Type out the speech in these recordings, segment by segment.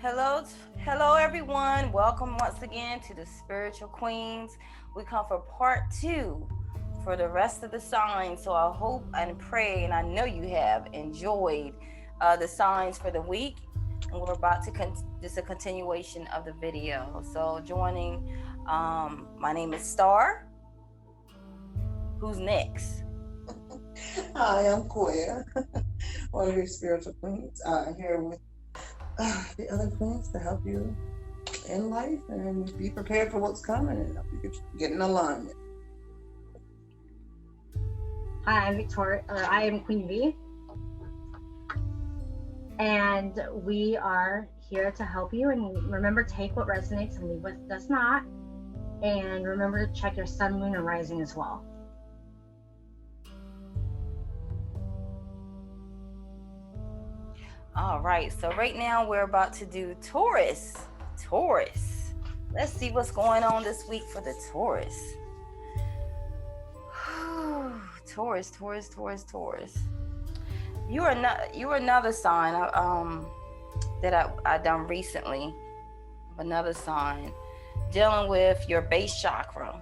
Hello everyone. Welcome once again to the Spiritual Queens. We come for part 2 for the rest of the signs. So I hope and pray, and I know you have enjoyed the signs for the week. And we're about to just a continuation of the video. So joining, my name is Star. Who's next? Hi, I'm Koya, one of your spiritual queens, here with the other queens to help you in life and be prepared for what's coming and help you get in alignment. Hi, I'm Victoria. I am Queen V, and we are here to help you. And remember, take what resonates and leave what does not. And remember to check your sun, moon, and rising as well. All right, so right now we're about to do Taurus. Let's see what's going on this week for the Taurus. Taurus. You're another sign that I done recently. Another sign dealing with your base chakra.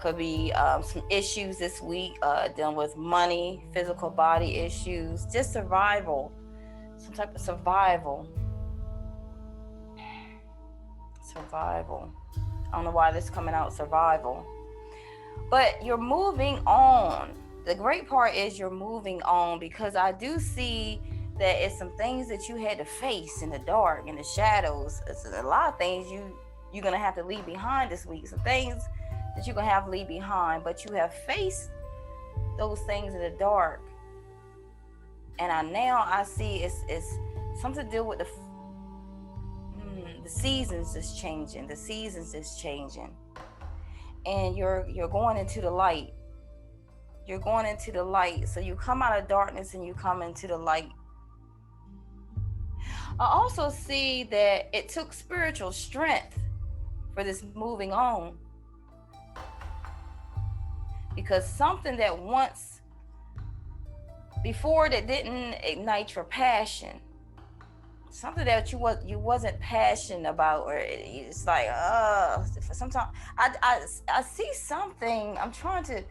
Could be some issues this week, dealing with money, physical body issues, just survival, some type of survival. I don't know why this is coming out, survival. But you're moving on. The great part is you're moving on, because I do see that it's some things that you had to face in the dark, in the shadows. It's a lot of things you're going to have to leave behind this week. Some things that you're going to have to leave behind, but you have faced those things in the dark. And I see it's something to do with the seasons is changing. The seasons is changing. And you're going into the light. You're going into the light. So you come out of darkness and you come into the light. I also see that it took spiritual strength for this moving on. Because something that once before that didn't ignite your passion, something that you wasn't passionate about, or it's like sometimes I see something. I'm trying to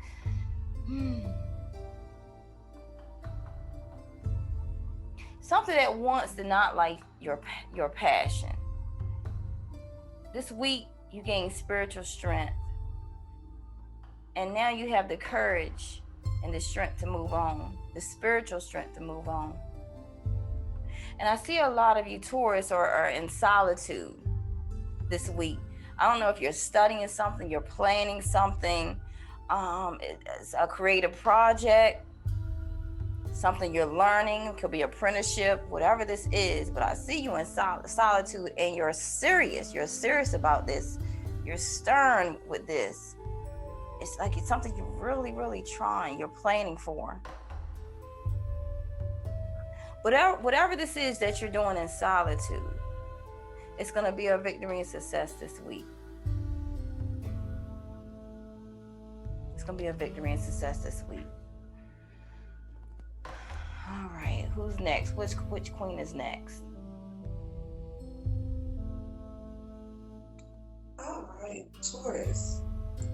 something that once did not like your passion. This week you gain spiritual strength. And now you have the courage and the strength to move on, the spiritual strength to move on. And I see a lot of you Taurus are in solitude this week. I don't know if you're studying something, you're planning something, it's a creative project, something you're learning. It could be apprenticeship, whatever this is. But I see you in solitude, and you're serious about this. You're stern with this. It's like it's something you're really, really trying, you're planning for. Whatever this is that you're doing in solitude, it's going to be a victory and success this week. It's going to be a victory and success this week. All right, who's next? Which queen is next? All right, Taurus.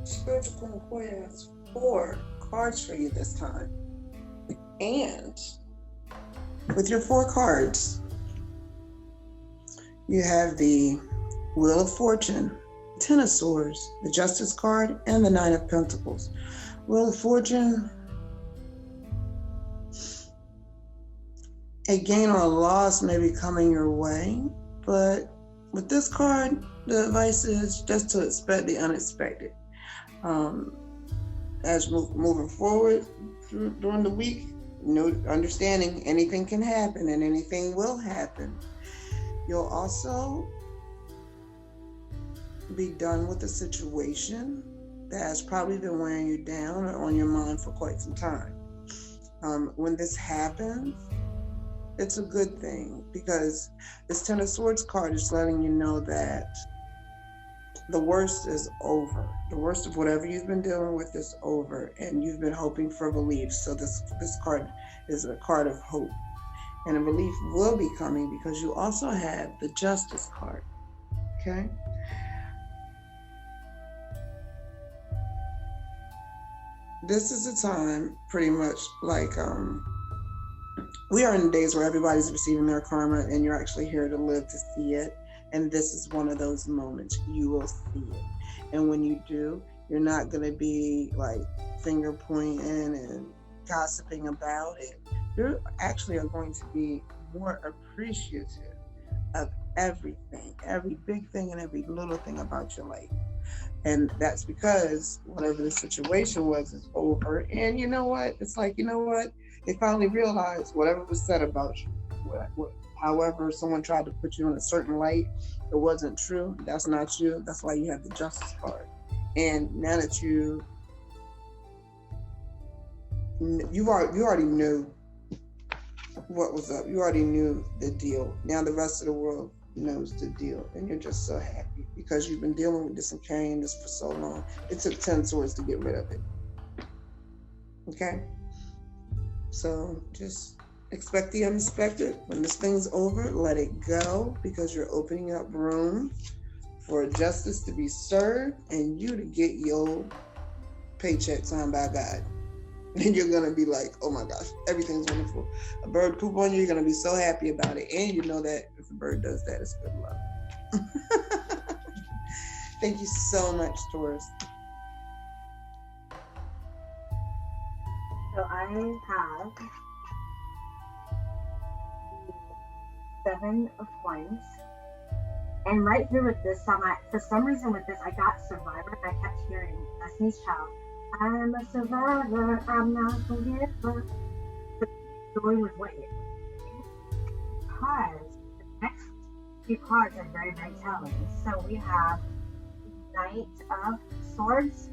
Spiritual Queen Koya has 4 cards for you this time. And with your 4 cards, you have the Wheel of Fortune, 10 of Swords, the Justice card, and the 9 of Pentacles. Wheel of Fortune, a gain or a loss may be coming your way, but with this card, the advice is just to expect the unexpected. As moving forward during the week, understanding anything can happen and anything will happen. You'll also be done with a situation that has probably been weighing you down or on your mind for quite some time. When this happens, it's a good thing, because this 10 of Swords card is letting you know that the worst is over. The worst of whatever you've been dealing with is over, and you've been hoping for relief. So this card is a card of hope. And a relief will be coming because you also have the Justice card. Okay? This is a time pretty much like we are in days where everybody's receiving their karma and you're actually here to live to see it. And this is one of those moments you will see it. And when you do, you're not going to be like finger pointing and gossiping about it. You actually are going to be more appreciative of everything, every big thing and every little thing about your life. And that's because whatever the situation was is over. And you know what? It's like, you know what? They finally realized whatever was said about you, however someone tried to put you in a certain light, it wasn't true. That's not you. That's why you have the Justice card. And now that you already knew what was up. You already knew the deal. Now the rest of the world knows the deal, and you're just so happy because you've been dealing with this and carrying this for so long. It took 10 swords to get rid of it. Okay? So just expect the unexpected. When this thing's over, let it go, because you're opening up room for justice to be served and you to get your paycheck signed by God. And you're gonna be like, oh my gosh, everything's wonderful. A bird poop on you, you're gonna be so happy about it. And you know that if a bird does that, it's good luck. Thank you so much, Taurus. So I have the 7 of Coins. And right here with this song, for some reason with this, I got Survivor, and I kept hearing Destiny's Child. I'm a survivor, I'm not a giver. Going with what you because the next few cards are very, very telling. So we have Knight of Swords.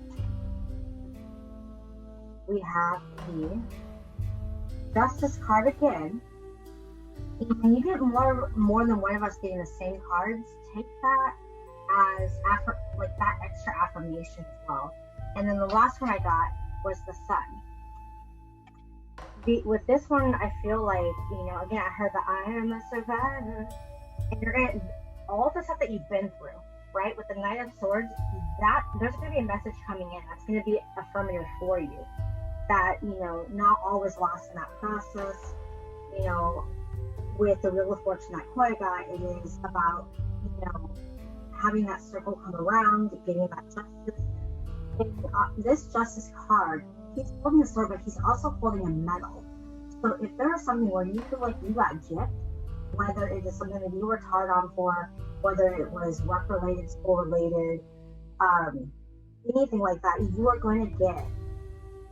We have the Justice card again. And when you get more than one of us getting the same cards, take that as like that extra affirmation as well. And then the last one I got was the Sun. With this one, I feel like, again, I heard the I am a survivor. And you're going to, all the stuff that you've been through, right? With the Knight of Swords, there's going to be a message coming in that's going to be affirmative for you. That, not all was lost in that process. With the Wheel of Fortune that Koi got, it is about, having that circle come around, getting that justice. And, this Justice card, he's holding a sword, but he's also holding a medal. So if there is something where you feel like you got gypped, whether it is something that you worked hard on for, whether it was work-related, school-related, anything like that, you are going to get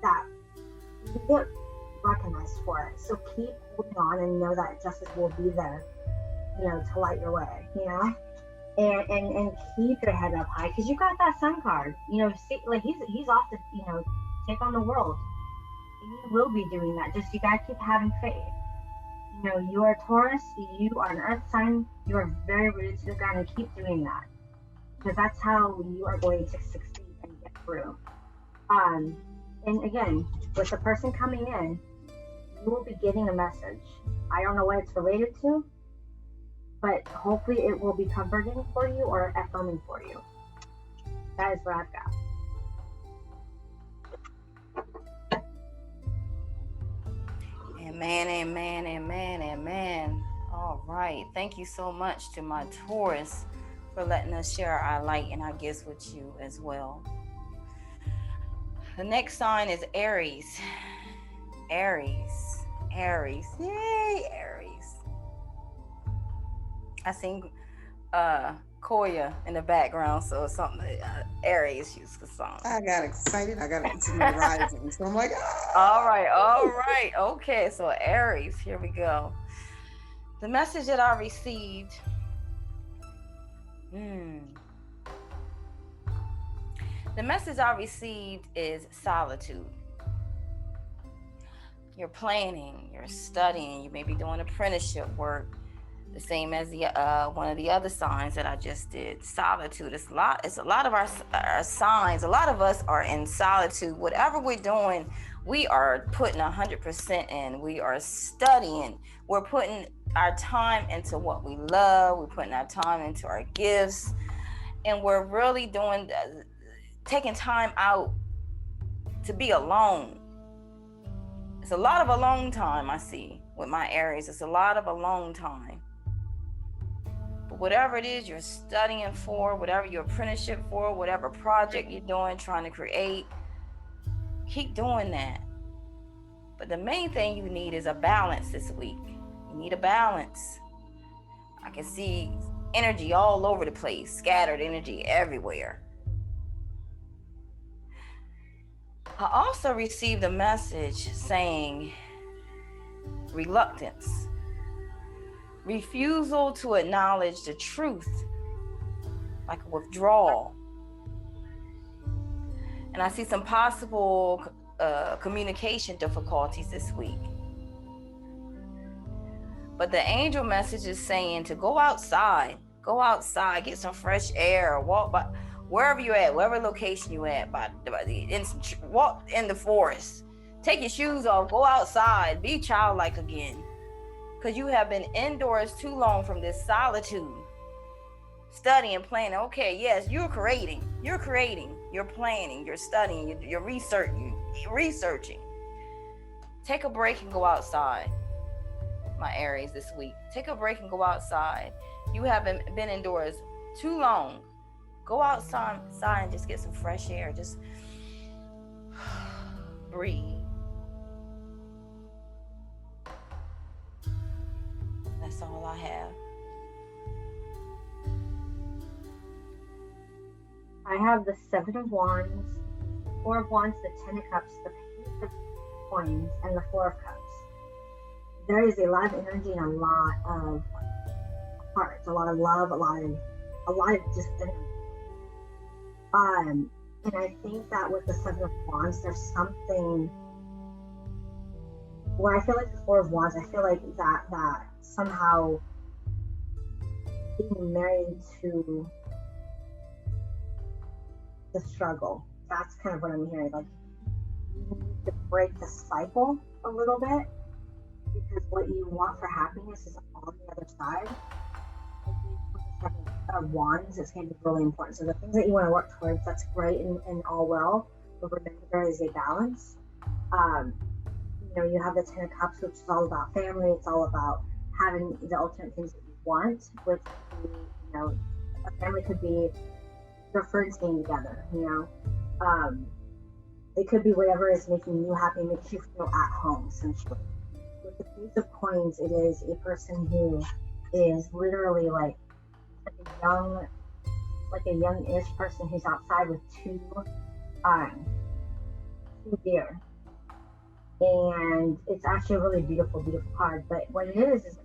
that. You get recognized for it. So keep holding on and know that justice will be there, to light your way, and keep your head up high, because you got that Sun card. See, like he's off to take on the world. He will be doing that. Just you gotta keep having faith. You are Taurus. You are an Earth sign. You are very rooted to the ground, and keep doing that, because that's how you are going to succeed and get through. And again, with the person coming in, you will be getting a message. I don't know what it's related to, but hopefully it will be comforting for you or affirming for you. That is what I've got. Amen, amen, amen, amen. All right. Thank you so much to my Taurus for letting us share our light and our gifts with you as well. The next sign is Aries. Aries. Yay, Aries. I sing Koya in the background, so it's something Aries used the song. I got excited. I got into the rising. So I'm like, All right. Okay, so Aries, here we go. The message that I received. The message I received is solitude. You're planning, you're studying, you may be doing apprenticeship work, The same as the one of the other signs that I just did, solitude. It's a lot of our signs. A lot of us are in solitude. Whatever we're doing, we are putting 100% in. We are studying. We're putting our time into what we love. We're putting our time into our gifts, and we're really doing taking time out to be alone. It's a lot of alone time I see with my Aries. It's a lot of alone time. But whatever it is you're studying for, whatever your apprenticeship for, whatever project you're doing, trying to create, keep doing that. But the main thing you need is a balance this week. You need a balance. I can see energy all over the place, scattered energy everywhere. I also received a message saying reluctance, refusal to acknowledge the truth, like a withdrawal. And I see some possible communication difficulties this week. But the angel message is saying to go outside, get some fresh air, walk by wherever you're at, wherever location you're at, walk in the forest, take your shoes off, go outside, be childlike again. Because you have been indoors too long from this solitude, studying, planning. Okay, yes, you're creating, you're planning, you're studying, you're researching. Take a break and go outside, my Aries, this week. Take a break and go outside. You haven't been indoors too long. Go outside and just get some fresh air. Just breathe. That's all I have. I have the Seven of Wands, the Four of Wands, the Ten of Cups, the Page of Coins, and the Four of Cups. There is a lot of energy and a lot of heart, a lot of love, a lot of just energy. And I think that with the Seven of Wands, there's something where I feel like the Four of Wands, I feel like that somehow being married to the struggle. That's kind of what I'm hearing. Like, you need to break the cycle a little bit, because what you want for happiness is on the other side. Of Wands is going to be really important. So the things that you want to work towards, that's great and all well, but remember there is a balance. You have the Ten of Cups, which is all about family. It's all about having the ultimate things that you want, which, a family could be your friends being together, it could be whatever is making you happy, makes you feel at home, essentially. With the Page of Coins, it is a person who is literally like a young-ish person who's outside with two deer. And it's actually a really beautiful, beautiful card. But what it is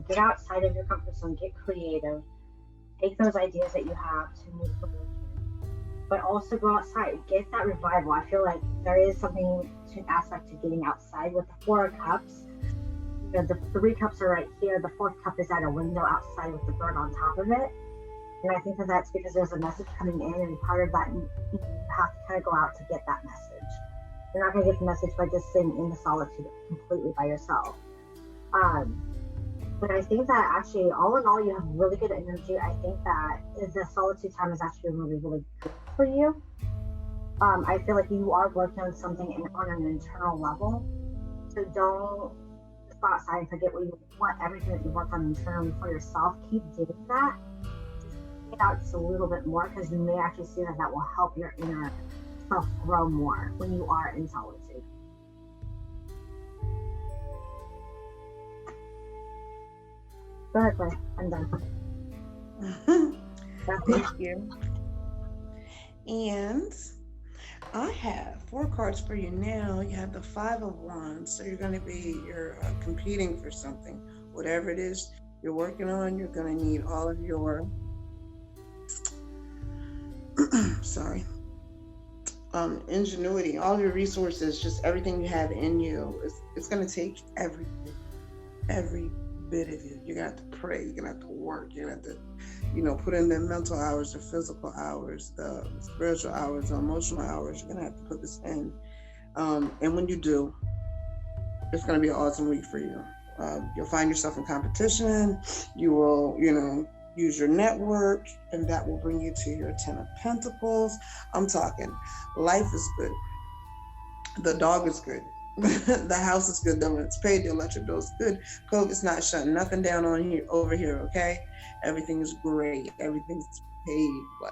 get outside of your comfort zone, get creative, take those ideas that you have to move forward, but also go outside, get that revival. I feel like there is something to an aspect to getting outside. With the Four of Cups, the three cups are right here. The fourth cup is at a window outside with the bird on top of it. And I think that's because there's a message coming in, and part of that, you have to kind of go out to get that message. You're not going to get the message by just sitting in the solitude completely by yourself. But I think that actually, all in all, you have really good energy. I think that the solitude time is actually really, really good for you. I feel like you are working on something on an internal level. So don't just go outside and forget what you want, everything that you work on internally for yourself. Keep doing that. Just get out just a little bit more, because you may actually see that will help your inner self grow more when you are in solitude. Go ahead, Claire. I'm done. Thank you. And I have 4 cards for you now. You have the Five of Wands. So you're competing for something. Whatever it is you're working on, you're going to need all of your ingenuity, all your resources, just everything you have in you. It's going to take every bit of you. You're gonna have to pray. You're gonna have to work. You're gonna have to, you know, put in the mental hours, the physical hours, the spiritual hours, the emotional hours. You're gonna have to put this in. And when you do, it's gonna be an awesome week for you. You'll find yourself in competition. You will, you know, use your network, and that will bring you to your 10 of Pentacles. I'm talking, life is good. The dog is good. The house is good. The rent's paid. The electric bill is good. COVID's not shutting nothing down on here, over here. Okay, everything is great. Everything's paid. Like,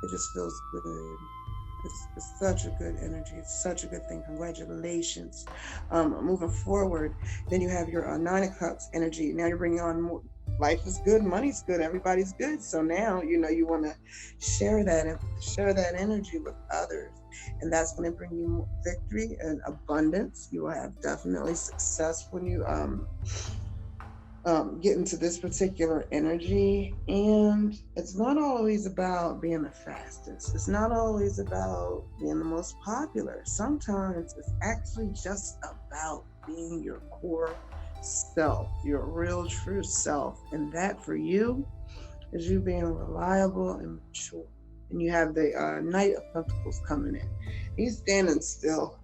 it just feels good. It's such a good energy. It's such a good thing. Congratulations. Moving forward, then you have your 9 of Cups energy. Now you're bringing on more. Life is good, money's good, everybody's good. So now, you know, you want to share that energy with others, and that's going to bring you victory and abundance. You will have definitely success when you get into this particular energy. And it's not always about being the fastest. It's not always about being the most popular. Sometimes it's actually just about being your core self, your real true self. And that for you is you being reliable and mature. And you have the Knight of Pentacles coming in. He's standing still.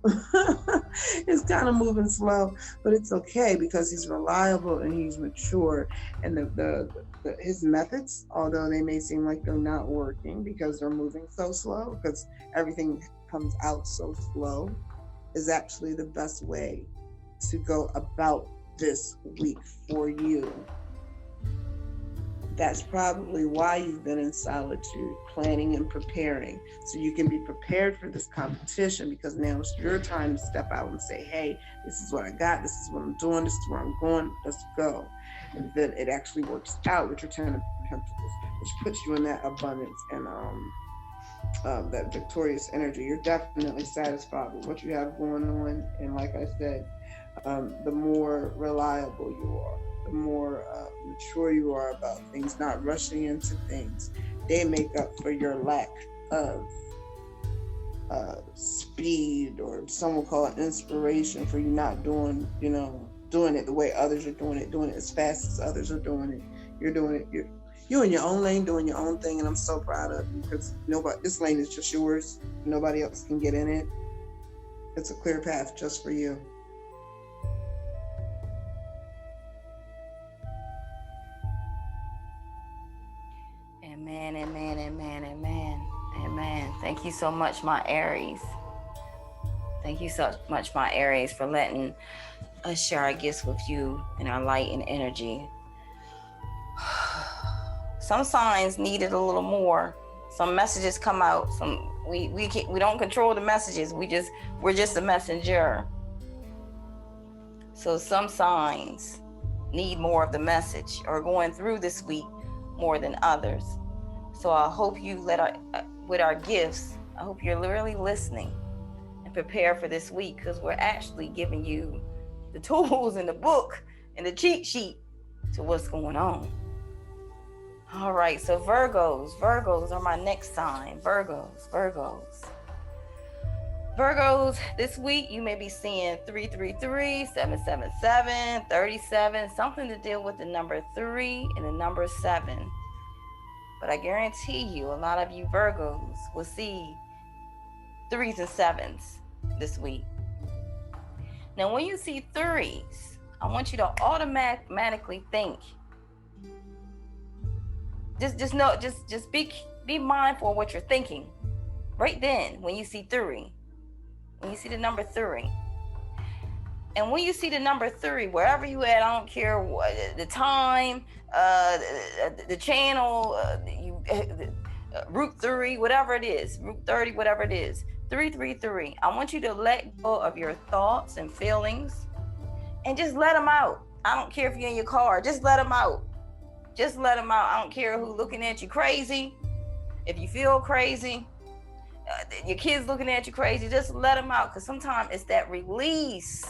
It's kind of moving slow, but it's okay because he's reliable and he's mature. And his methods, although they may seem like they're not working because they're moving so slow, because everything comes out so slow, is actually the best way to go about this week for you. That's probably why you've been in solitude, planning and preparing, so you can be prepared for this competition, because now it's your time to step out and say, hey, this is what I got, this is what I'm doing, this is where I'm going, let's go. And then it actually works out with your 10 of Pentacles, which puts you in that abundance and that victorious energy. You're definitely satisfied with what you have going on. And like I said, the more reliable you are, the more mature you are about things, not rushing into things, they make up for your lack of speed, or some will call it inspiration, for you not doing it the way others are doing it as fast as others are doing it. You're doing it. You're in your own lane, doing your own thing, and I'm so proud of you, because this lane is just yours. Nobody else can get in it. It's a clear path just for you. Amen, amen, amen, amen, amen. Thank you so much, my Aries. Thank you so much, my Aries, for letting us share our gifts with you and our light and energy. Some signs needed a little more. Some messages come out. We don't control the messages. We're just a messenger. So some signs need more of the message, or going through this week more than others. So I hope you with our gifts, I hope you're really listening and prepare for this week, because we're actually giving you the tools in the book and the cheat sheet to what's going on. All right, so Virgos are my next sign. Virgos, this week you may be seeing 333, 777, 37, something to deal with the number 3 and the number 7. But I guarantee you, a lot of you Virgos will see 3s and 7s this week. Now, when you see 3s, I want you to automatically think. Just be mindful of what you're thinking right then when you see 3. When you see the number 3. And when you see the number 3, wherever you at, I don't care what the time, the channel, Route 3, whatever it is, Route 30, whatever it is, 333. I want you to let go of your thoughts and feelings and just let them out. I don't care if you're in your car, just let them out. Just let them out. I don't care who's looking at you crazy. If you feel crazy, your kids looking at you crazy, just let them out. Because sometimes it's that release.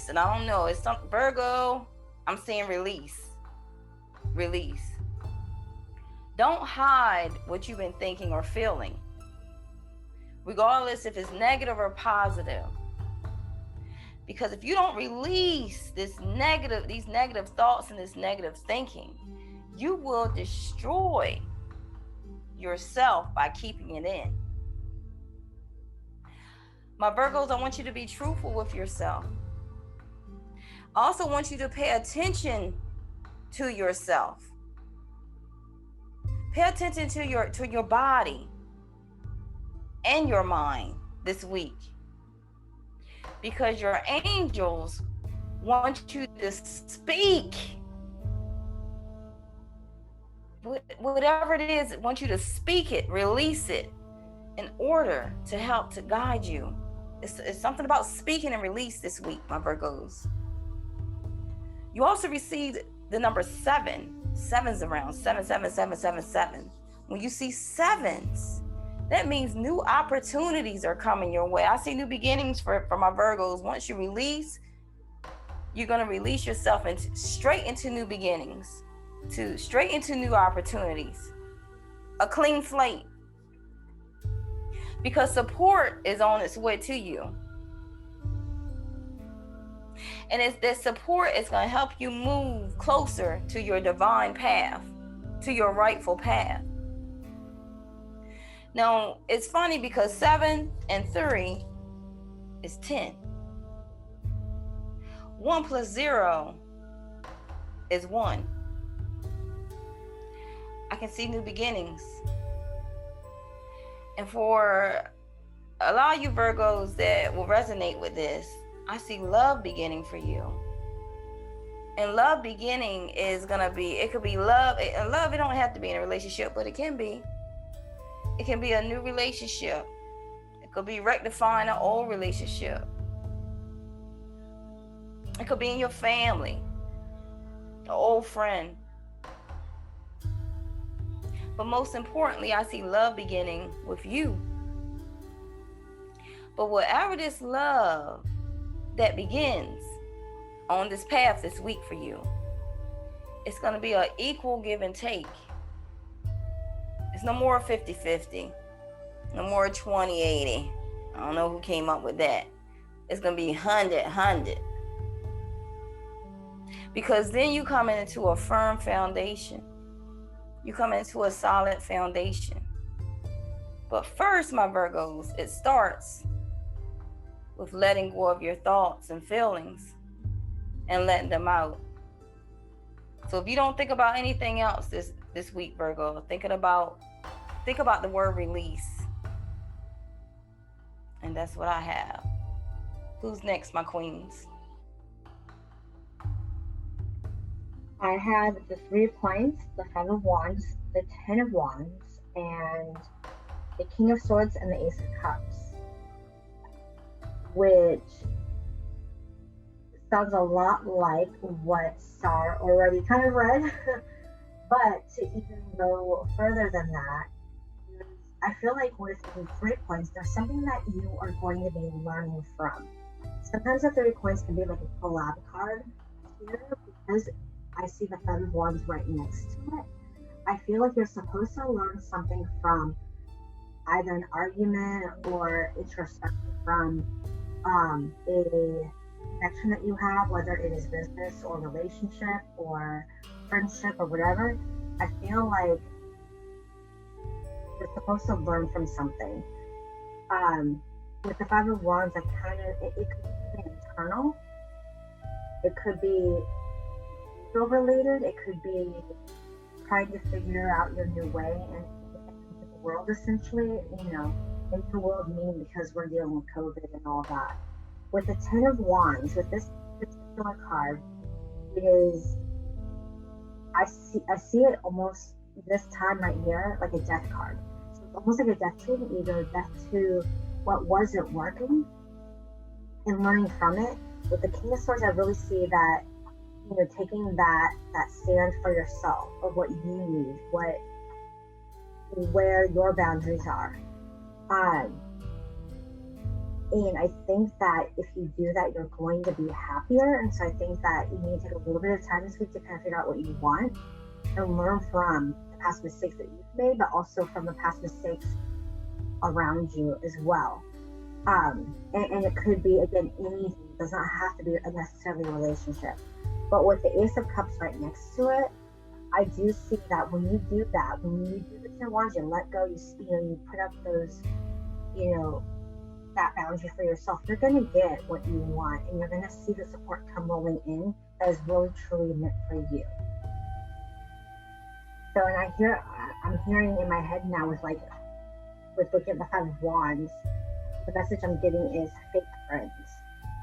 And I don't know, it's some Virgo, I'm saying release. Don't hide what you've been thinking or feeling, regardless if it's negative or positive. Because if you don't release these negative thoughts and this negative thinking, you will destroy yourself by keeping it in. My Virgos, I want you to be truthful with yourself. I also want you to pay attention to yourself. Pay attention to your body and your mind this week. Because your angels want you to speak. Whatever it is, want you to speak it, release it in order to help to guide you. It's something about speaking and release this week, my Virgos. You also received the number 7. 7's around. 7, 7, 7, 7, 7. When you see 7s, that means new opportunities are coming your way. I see new beginnings for my Virgos. Once you release, you're going to release yourself straight into new beginnings, straight into new opportunities. A clean slate. Because support is on its way to you. And it's that support is going to help you move closer to your divine path, to your rightful path. Now, it's funny because 7 and 3 is 10. 1 plus 0 is 1. I can see new beginnings. And for a lot of you Virgos that will resonate with this, I see love beginning for you. And love beginning is going to be, it could be love. And love, it don't have to be in a relationship, but it can be. It can be a new relationship. It could be rectifying an old relationship. It could be in your family, an old friend. But most importantly, I see love beginning with you. But whatever this love that begins on this path this week for you, it's going to be an equal give and take. It's no more 50-50. No more 20-80. I don't know who came up with that. It's going to be 100-100. Because then you come into a firm foundation. You come into a solid foundation. But first, my Virgos, it starts with letting go of your thoughts and feelings and letting them out. So if you don't think about anything else this week, Virgo, think about the word release. And that's what I have. Who's next, my queens? I have the 3 of Coins, the 5 of Wands, the 10 of Wands, and the King of Swords and the Ace of Cups, which sounds a lot like what Star already kind of read. But to even go further than that, I feel like with the 3 of Coins, there's something that you are going to be learning from. Sometimes the 3 of Coins can be like a collab card here, because I see the 5 of Wands right next to it. I feel like you're supposed to learn something from either an argument or introspection from a connection that you have, whether it is business or relationship or friendship or whatever. I feel like you're supposed to learn from something. With the 5 of Wands, it could be internal. It could be related. It could be trying to figure out your new way and into the world, essentially, into the world, meaning because we're dealing with COVID and all that. With the 10 of Wands, with this particular card, it is, I see it almost this time right here like a death card. So it's almost like a death to either death to what wasn't working and learning from it. With the King of Swords, I really see that taking that stand for yourself of what you need, where your boundaries are. And I think that if you do that, you're going to be happier. And so I think that you need to take a little bit of time this week to kind of figure out what you want and learn from the past mistakes that you've made, but also from the past mistakes around you as well. And it could be, again, anything. It does not have to be a necessarily relationship. But with the Ace of Cups right next to it, I do see that when you do that, when you do the 10 wands, you let go, you put up those, that boundary for yourself, you're going to get what you want, and you're going to see the support come rolling in that is really truly meant for you. So, and I'm hearing in my head now with looking at the 5 of Wands, the message I'm getting is fake friends.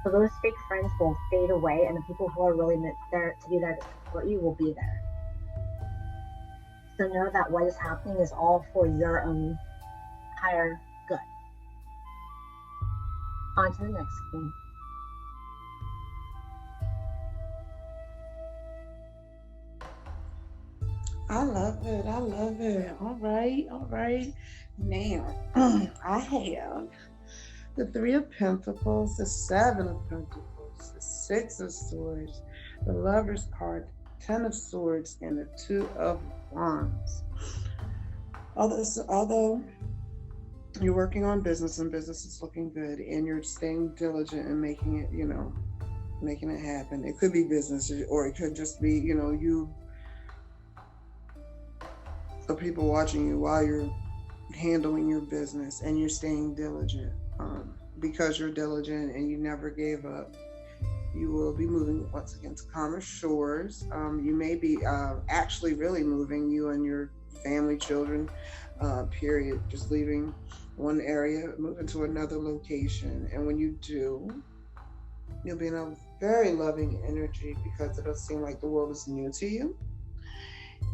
So those fake friends will fade away, and the people who are really meant there to be there to support you will be there. So know that what is happening is all for your own higher good. On to the next queen. I love it. I love it. All right. All right. Now, I have the 3 of Pentacles, the 7 of Pentacles, the 6 of Swords, the Lover's card, 10 of Swords, and the 2 of Wands. Although you're working on business and business is looking good and you're staying diligent and making it, making it happen. It could be business, or it could just be, the people watching you while you're handling your business and you're staying diligent. Because you're diligent and you never gave up, you will be moving once again to calmer shores. You may be actually really moving, you and your family, children, period, just leaving one area, moving to another location. And when you do, you'll be in a very loving energy because it'll seem like the world is new to you.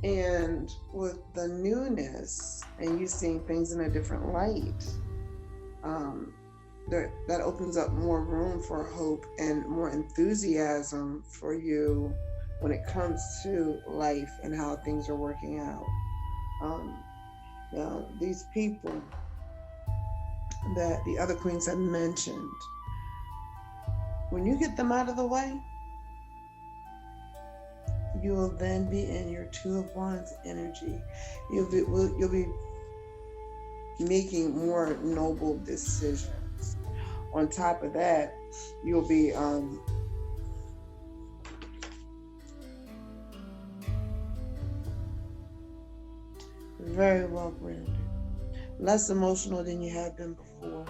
And with the newness and you seeing things in a different light, that opens up more room for hope and more enthusiasm for you when it comes to life and how things are working out. Now, these people that the other queens have mentioned, when you get them out of the way, you will then be in your 2 of Wands energy. You'll be making more noble decisions. On top of that, you'll be very well grounded, less emotional than you have been before.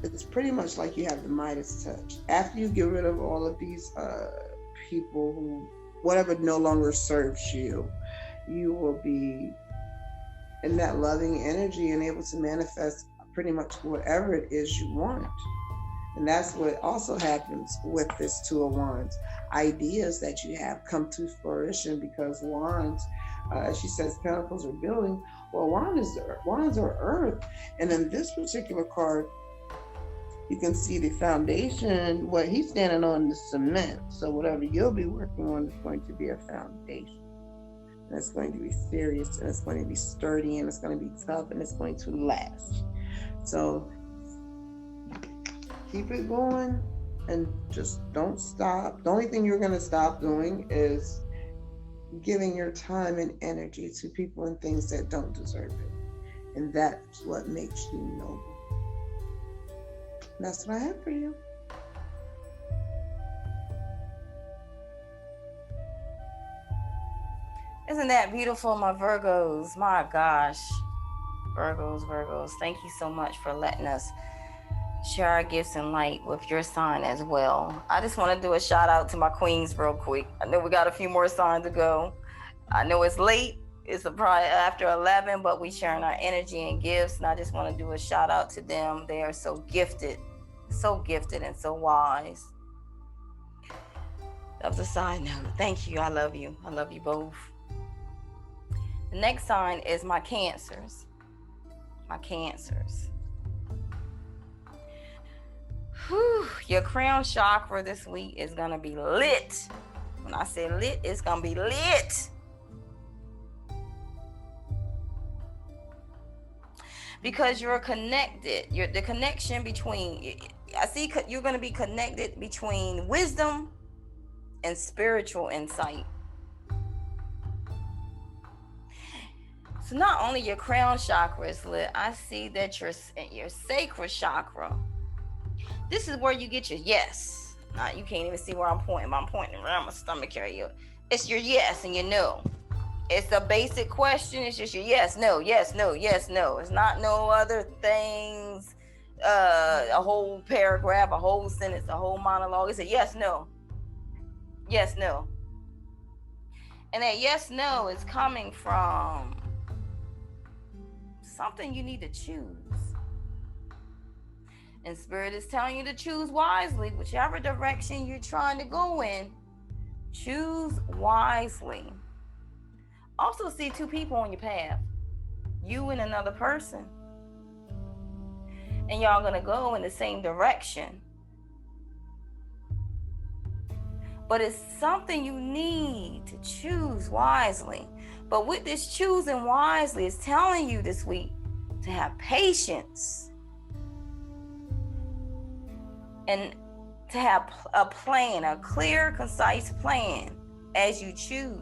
It's pretty much like you have the Midas touch. After you get rid of all of these people who, whatever no longer serves you, you will be in that loving energy and able to manifest pretty much whatever it is you want. And that's what also happens with this 2 of Wands. Ideas that you have come to fruition because Wands, she says Pentacles are building. Well, Wands are earth. And in this particular card, you can see the foundation. What he's standing on is cement. So whatever you'll be working on is going to be a foundation. And it's going to be serious, and it's going to be sturdy, and it's going to be tough, and it's going to last. So keep it going and just don't stop. The only thing you're going to stop doing is giving your time and energy to people and things that don't deserve it. And that's what makes you noble. That's what I have for you. Isn't that beautiful, my Virgos? My gosh. Virgos, thank you so much for letting us share our gifts and light with your sign as well. I just want to do a shout out to my queens real quick. I know we got a few more signs to go. I know it's late. It's probably after 11, but we sharing our energy and gifts. And I just want to do a shout out to them. They are so gifted and so wise. That was a side note. Thank you. I love you. I love you both. The next sign is my Cancers. My Cancers. Whew, your crown chakra this week is going to be lit. When I say lit, it's going to be lit. Because you're connected. The connection between, I see you're going to be connected between wisdom and spiritual insight. So not only your crown chakra is lit, I see that your sacral chakra. This is where you get your yes. Now you can't even see where I'm pointing. But I'm pointing around my stomach area. It's your yes and your no. It's a basic question. It's just your yes, no, yes, no, yes, no. It's not no other things. A whole paragraph, a whole sentence, a whole monologue. It's a yes, no, yes, no. And that yes, no is coming from something you need to choose. And Spirit is telling you to choose wisely, whichever direction you're trying to go in. Choose wisely. Also see two people on your path, you and another person. And y'all gonna go in the same direction. But it's something you need to choose wisely. But with this choosing wisely, it's telling you this week to have patience and to have a plan, a clear, concise plan as you choose.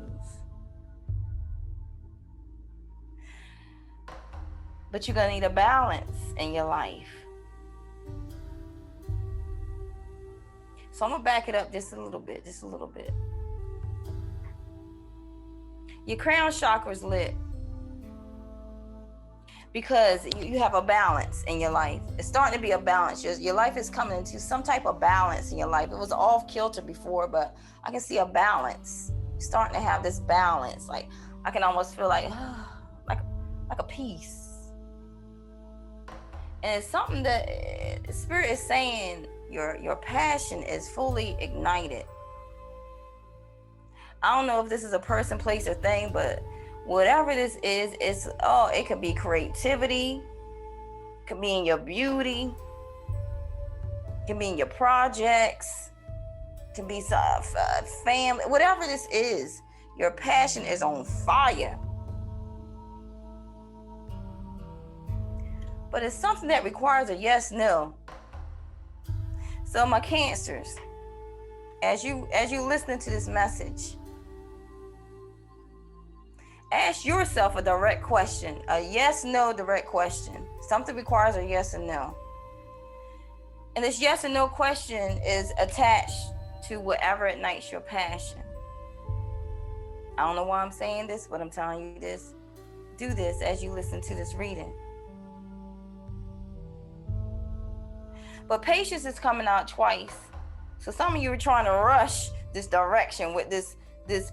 But you're gonna need a balance in your life. So I'm gonna back it up just a little bit, Your crown chakra is lit because you have a balance in your life. It's starting to be a balance. Your life is coming into some type of balance in your life. It was off kilter before, but I can see a balance. You're starting to have this balance. Like I can almost feel like a peace. And it's something that Spirit is saying your passion is fully ignited. I don't know if this is a person, place, or thing, but whatever this is, it could be creativity, it could be in your beauty, it can be in your projects, it can be some family, whatever this is, your passion is on fire. But it's something that requires a yes, no. So my Cancers, as you listening to this message, ask yourself a direct question, a yes, no direct question. Something requires a yes and no. And this yes and no question is attached to whatever ignites your passion. I don't know why I'm saying this, but I'm telling you this. Do this as you listen to this reading. But patience is coming out twice. So some of you are trying to rush this direction with this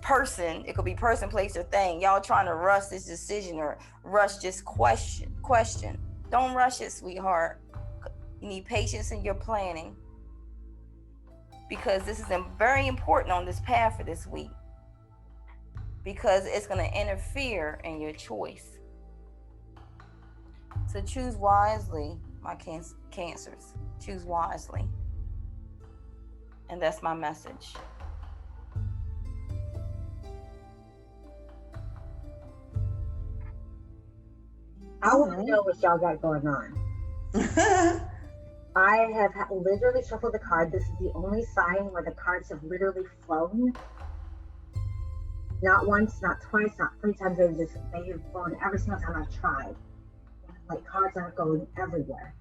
person. It could be person, place, or thing. Y'all trying to rush this decision or rush this question. Don't rush it, sweetheart. You need patience in your planning, because this is very important on this path for this week, because it's going to interfere in your choice. So choose wisely, my Cancers. Choose wisely. And that's my message. I want to know what y'all got going on. I have literally shuffled the card. This is the only sign where the cards have literally flown. Not once, not twice, not 3 times. They have flown every single time I've tried. Like, cards are going everywhere.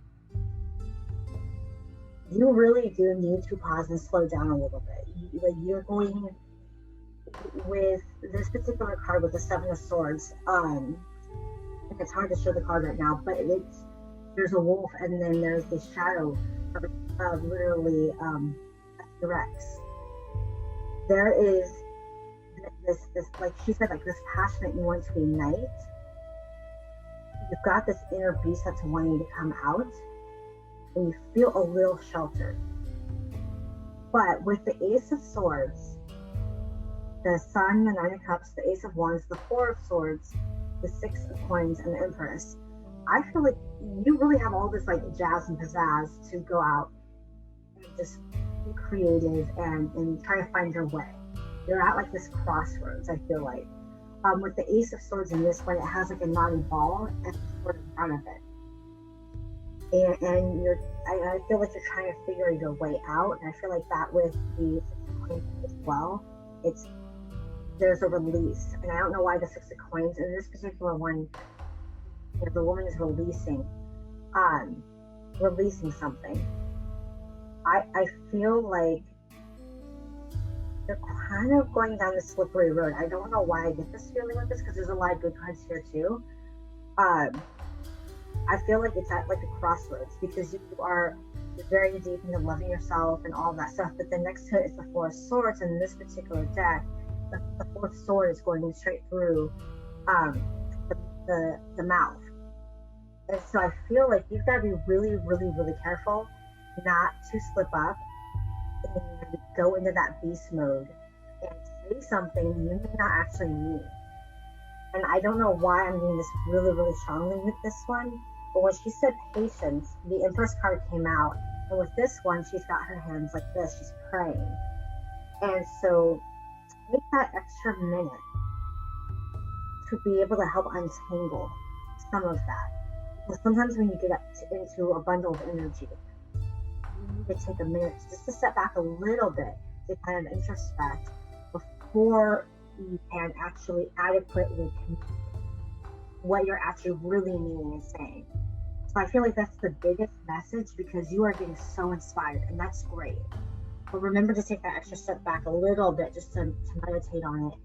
You really do need to pause and slow down a little bit. You're going with this particular card with the 7 of Swords. It's hard to show the card right now, but there's a wolf, and then there's this shadow of literally Rex. There is this, like she said, like this passion that you want to ignite. You've got this inner beast that's wanting to come out, and you feel a little sheltered. But with the Ace of Swords, the Sun, the 9 of Cups, the Ace of Wands, the 4 of Swords, the 6 of Coins, and the Empress, I feel like you really have all this like jazz and pizzazz to go out and just be creative and try to find your way. You're at like this crossroads, I feel like. With the Ace of Swords in this one, it has like a knotty ball and a sword in front of it. And I feel like you're trying to figure your way out. And I feel like that with the 6 of Coins as well. there's a release, and I don't know why the 6 of coins in this particular one, the woman is releasing something. I feel like they're kind of going down the slippery road. I don't know why I get this feeling with this, because there's a lot of good cards here too. I feel like it's at like a crossroads, because you are very deep into loving yourself and all that stuff, but then next to it is the 4 of Swords, and in this particular deck, the 4th sword is going straight through the mouth. And so I feel like you've got to be really, really, really careful not to slip up and go into that beast mode and say something you may not actually mean. And I don't know why I'm doing this really, really strongly with this one, but when she said patience, the Empress card came out, and with this one, she's got her hands like this, she's praying. And so take that extra minute to be able to help untangle some of that. Well, sometimes when you get into a bundle of energy, you need to take a minute just to step back a little bit to kind of introspect before you can actually adequately communicate what you're actually really meaning and saying. So I feel like that's the biggest message, because you are getting so inspired, and that's great. But remember to take that extra step back a little bit just to meditate on it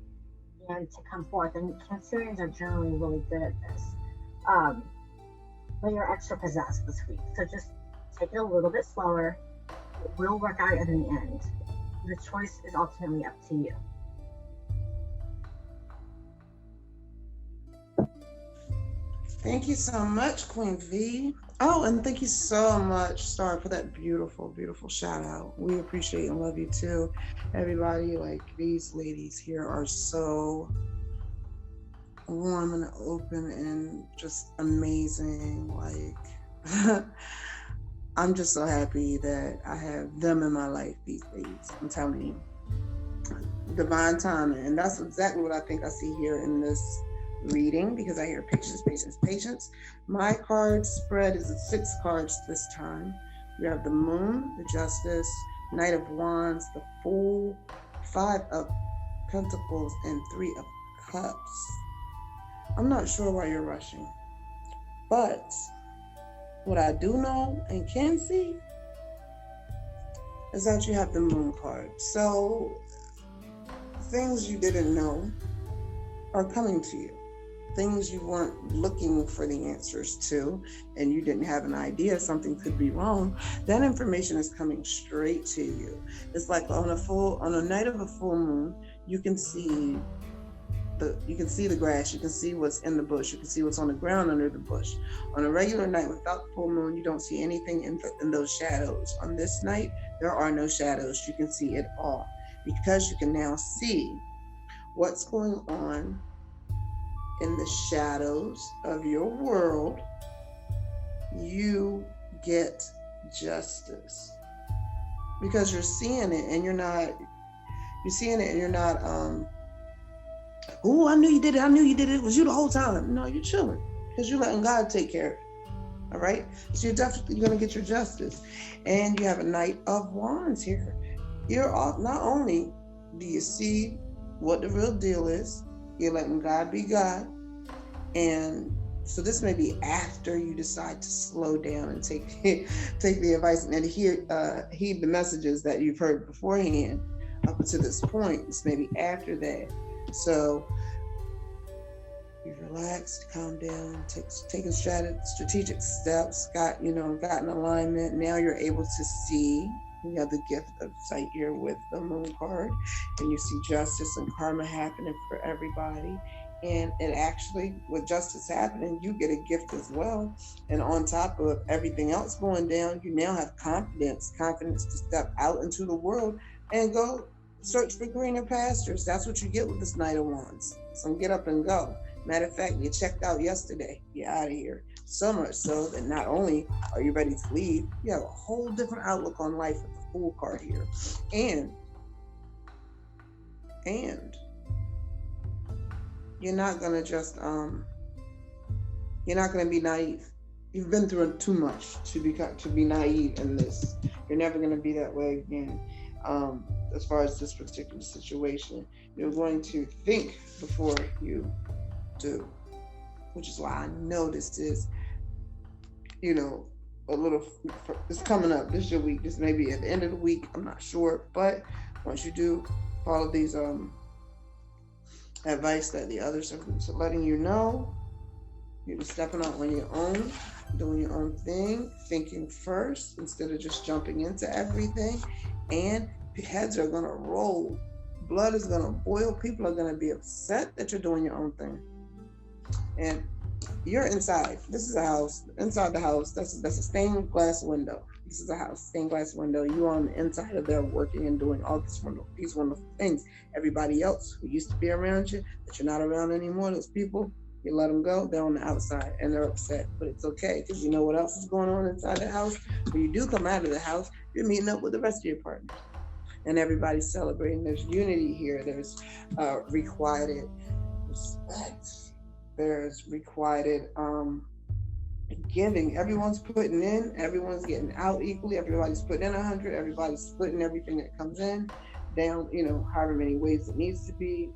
and to come forth. And Cancerians are generally really good at this. But you're extra possessed this week. So just take it a little bit slower. It will work out in the end. The choice is ultimately up to you. Thank you so much, Queen V. Oh, and thank you so much, Star, for that beautiful, beautiful shout out. We appreciate and love you too. Everybody, like, these ladies here are so warm and open and just amazing. Like, I'm just so happy that I have them in my life these days. I'm telling you, divine timing. And that's exactly what I think I see here in this reading, because I hear patience, patience, patience. My card spread is 6 cards this time. We have the Moon, the Justice, Knight of Wands, the Fool, 5 of Pentacles, and 3 of Cups. I'm not sure why you're rushing, but what I do know and can see is that you have the Moon card. So things you didn't know are coming to you. Things you weren't looking for the answers to, and you didn't have an idea something could be wrong, that information is coming straight to you. It's like on a night of a full moon, you can see the grass, you can see what's in the bush, you can see what's on the ground under the bush. On a regular night without the full moon, you don't see anything in those shadows. On this night, there are no shadows. You can see it all, because you can now see what's going on in the shadows of your world. You get justice because you're seeing it, and you're not oh, I knew you did it, it was you the whole time. No, you're chilling because you're letting God take care of it. All right, so you're definitely going to get your justice. And you have a Knight of Wands here. You're off. Not only do you see what the real deal is, you're letting God be God. And so this may be after you decide to slow down and take the advice and heed the messages that you've heard beforehand up until this point. This may be after that. So you've relaxed, calm down, taking strategic steps, got in alignment. Now you're able to see. You have the gift of sight here with the Moon card, and you see justice and karma happening for everybody. And it actually, with justice happening, you get a gift as well. And on top of everything else going down, you now have confidence to step out into the world and go search for greener pastures. That's what you get with this Knight of Wands. Some get up and go. Matter of fact, you checked out yesterday. You're out of here. So much so that not only are you ready to leave, you have a whole different outlook on life with the Fool card here. And you're not going to just, you're not going to be naive. You've been through too much to be naive in this. You're never going to be that way again. as far as this particular situation. You're going to think before you do, which is why I know this is, you know, a little, it's coming up. This is your week. This may be at the end of the week. I'm not sure. But once you do follow these advice that the others are letting you know, you're stepping out on your own, doing your own thing, thinking first instead of just jumping into everything. And heads are going to roll. Blood is going to boil. People are going to be upset that you're doing your own thing. And you're inside. This is a house. Inside the house, that's a stained glass window. This is a house, stained glass window. You are on the inside of there working and doing all these wonderful things. Everybody else who used to be around you, that you're not around anymore, those people, you let them go, they're on the outside and they're upset. But it's okay, because you know what else is going on inside the house? When you do come out of the house, you're meeting up with the rest of your partners. And everybody's celebrating. There's unity here. There's requited respect. There's requited giving. Everyone's putting in, everyone's getting out equally. Everybody's putting in 100. Everybody's splitting everything that comes in down, you know, however many ways it needs to be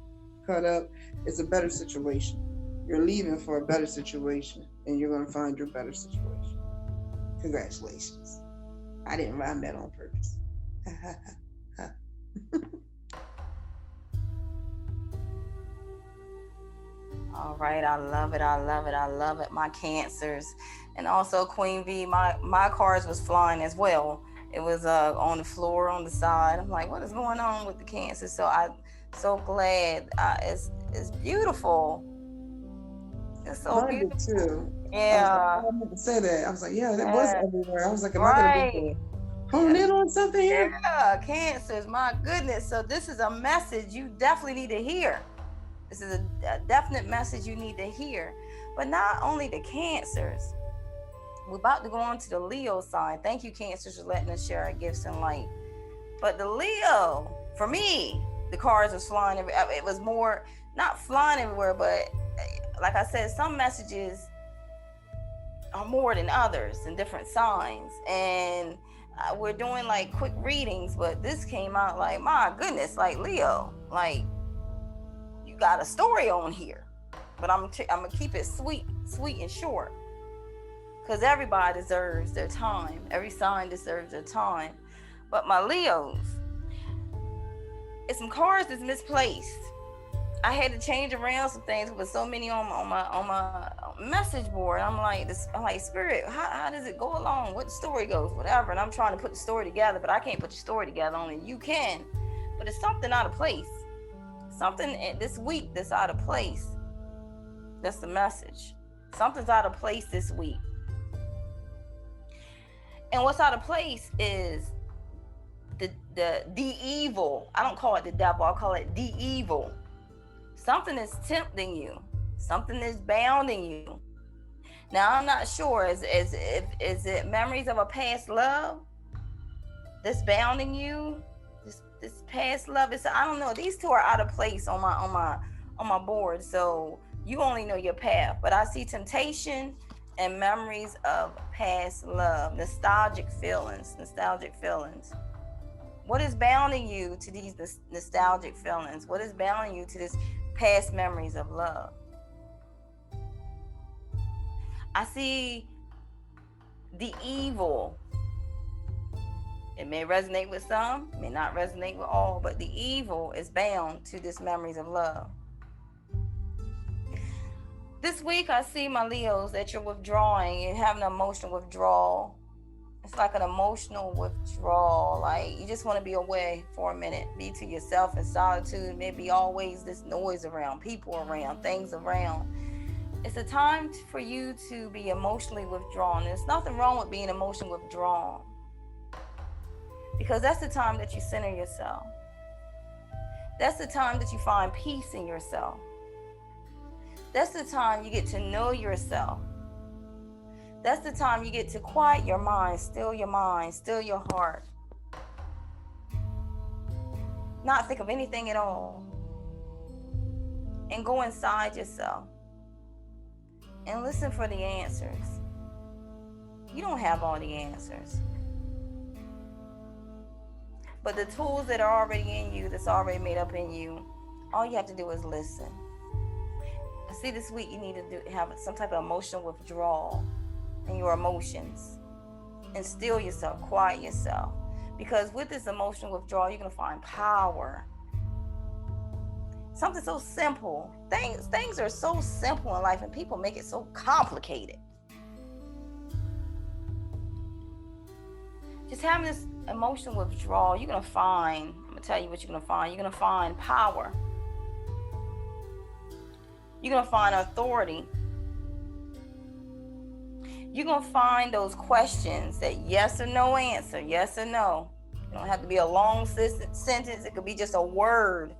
cut up. It's a better situation. You're leaving for a better situation, and you're going to find your better situation. Congratulations. I didn't rhyme that on purpose. All right, I love it. I love it. I love it. My Cancers, and also Queen V. My cards was flying as well. It was on the floor, on the side. I'm like, what is going on with the Cancers? So I'm so glad. It's beautiful. It's so beautiful too. Yeah. I meant to say that. I was like, yeah, that was everywhere. I was like, am right. I gonna be hone in on something here? Yeah, Cancers. My goodness. So this is a message you definitely need to hear. This is a definite message you need to hear. But not only the Cancers, we're about to go on to the Leo sign. Thank you, Cancers, for letting us share our gifts in light. But the Leo, for me, the cards was flying everywhere. It was more, not flying everywhere, but like I said, some messages are more than others in different signs. And we're doing like quick readings, but this came out like, my goodness, like Leo, like, got a story on here, but I'm gonna keep it sweet and short, because everybody deserves their time. Every sign deserves their time. But my Leos, it's some cards that's misplaced. I had to change around some things with so many on my message board. I'm like, Spirit, how does it go along? What story goes, whatever. And I'm trying to put the story together, but I can't put the story together. Only you can. But it's something out of place. Something this week that's out of place. That's the message. Something's out of place this week. And what's out of place is the evil. I don't call it the devil. I call it the evil. Something is tempting you. Something is bounding you. Now, I'm not sure. Is it memories of a past love that's bounding you? This past love is, I don't know. These two are out of place on my board. So you only know your path. But I see temptation and memories of past love, nostalgic feelings. What is bounding you to these nostalgic feelings? What is bounding you to this past memories of love? I see the evil. It may resonate with some, may not resonate with all, but the evil is bound to this memories of love. This week, I see, my Leos, that you're withdrawing. You're having an emotional withdrawal. It's like an emotional withdrawal. Like, you just want to be away for a minute, be to yourself in solitude. Maybe always this noise around, people around, things around. It's a time for you to be emotionally withdrawn. There's nothing wrong with being emotionally withdrawn, because that's the time that you center yourself. That's the time that you find peace in yourself. That's the time you get to know yourself. That's the time you get to quiet your mind, still your heart. Not think of anything at all. And go inside yourself. And listen for the answers. You don't have all the answers. But the tools that are already in you, that's already made up in you, all you have to do is listen. See, this week you need to have some type of emotional withdrawal in your emotions, and still yourself, quiet yourself. Because with this emotional withdrawal, you're going to find power. Something so simple. Things are so simple in life, and people make it so complicated. Just having this emotional withdrawal, you're going to find, I'm going to tell you what you're going to find. You're going to find power. You're going to find authority. You're going to find those questions that yes or no answer, yes or no. It don't have to be a long sentence. It could be just a word.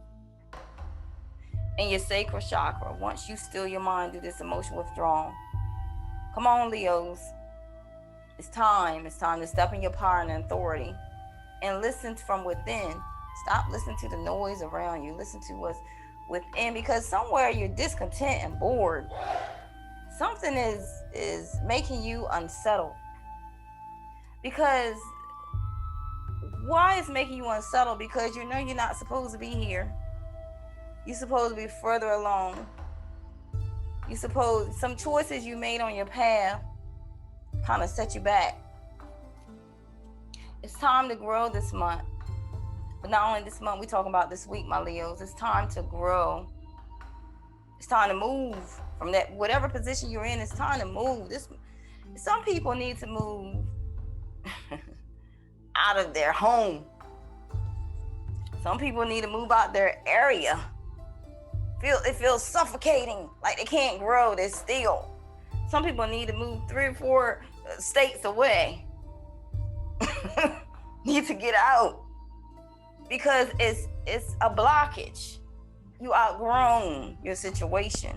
In your sacral chakra, once you still your mind through this emotional withdrawal. Come on, Leos. It's time to step in your power and authority and listen from within. Stop listening to the noise around you. Listen to what's within, because somewhere you're discontent and bored. Something is making you unsettled. Because why is making you unsettled? Because you know you're not supposed to be here. You're supposed to be further along. Some choices you made on your path kind of set you back. It's time to grow this month. But not only this month, we're talking about this week, my Leos. It's time to grow. It's time to move from that, whatever position you're in, it's time to move. Some people need to move out of their home. Some people need to move out their area. It feels suffocating, like they can't grow, they're still. Some people need to move 3 or 4 states away. Need to get out. Because it's a blockage. You outgrown your situation.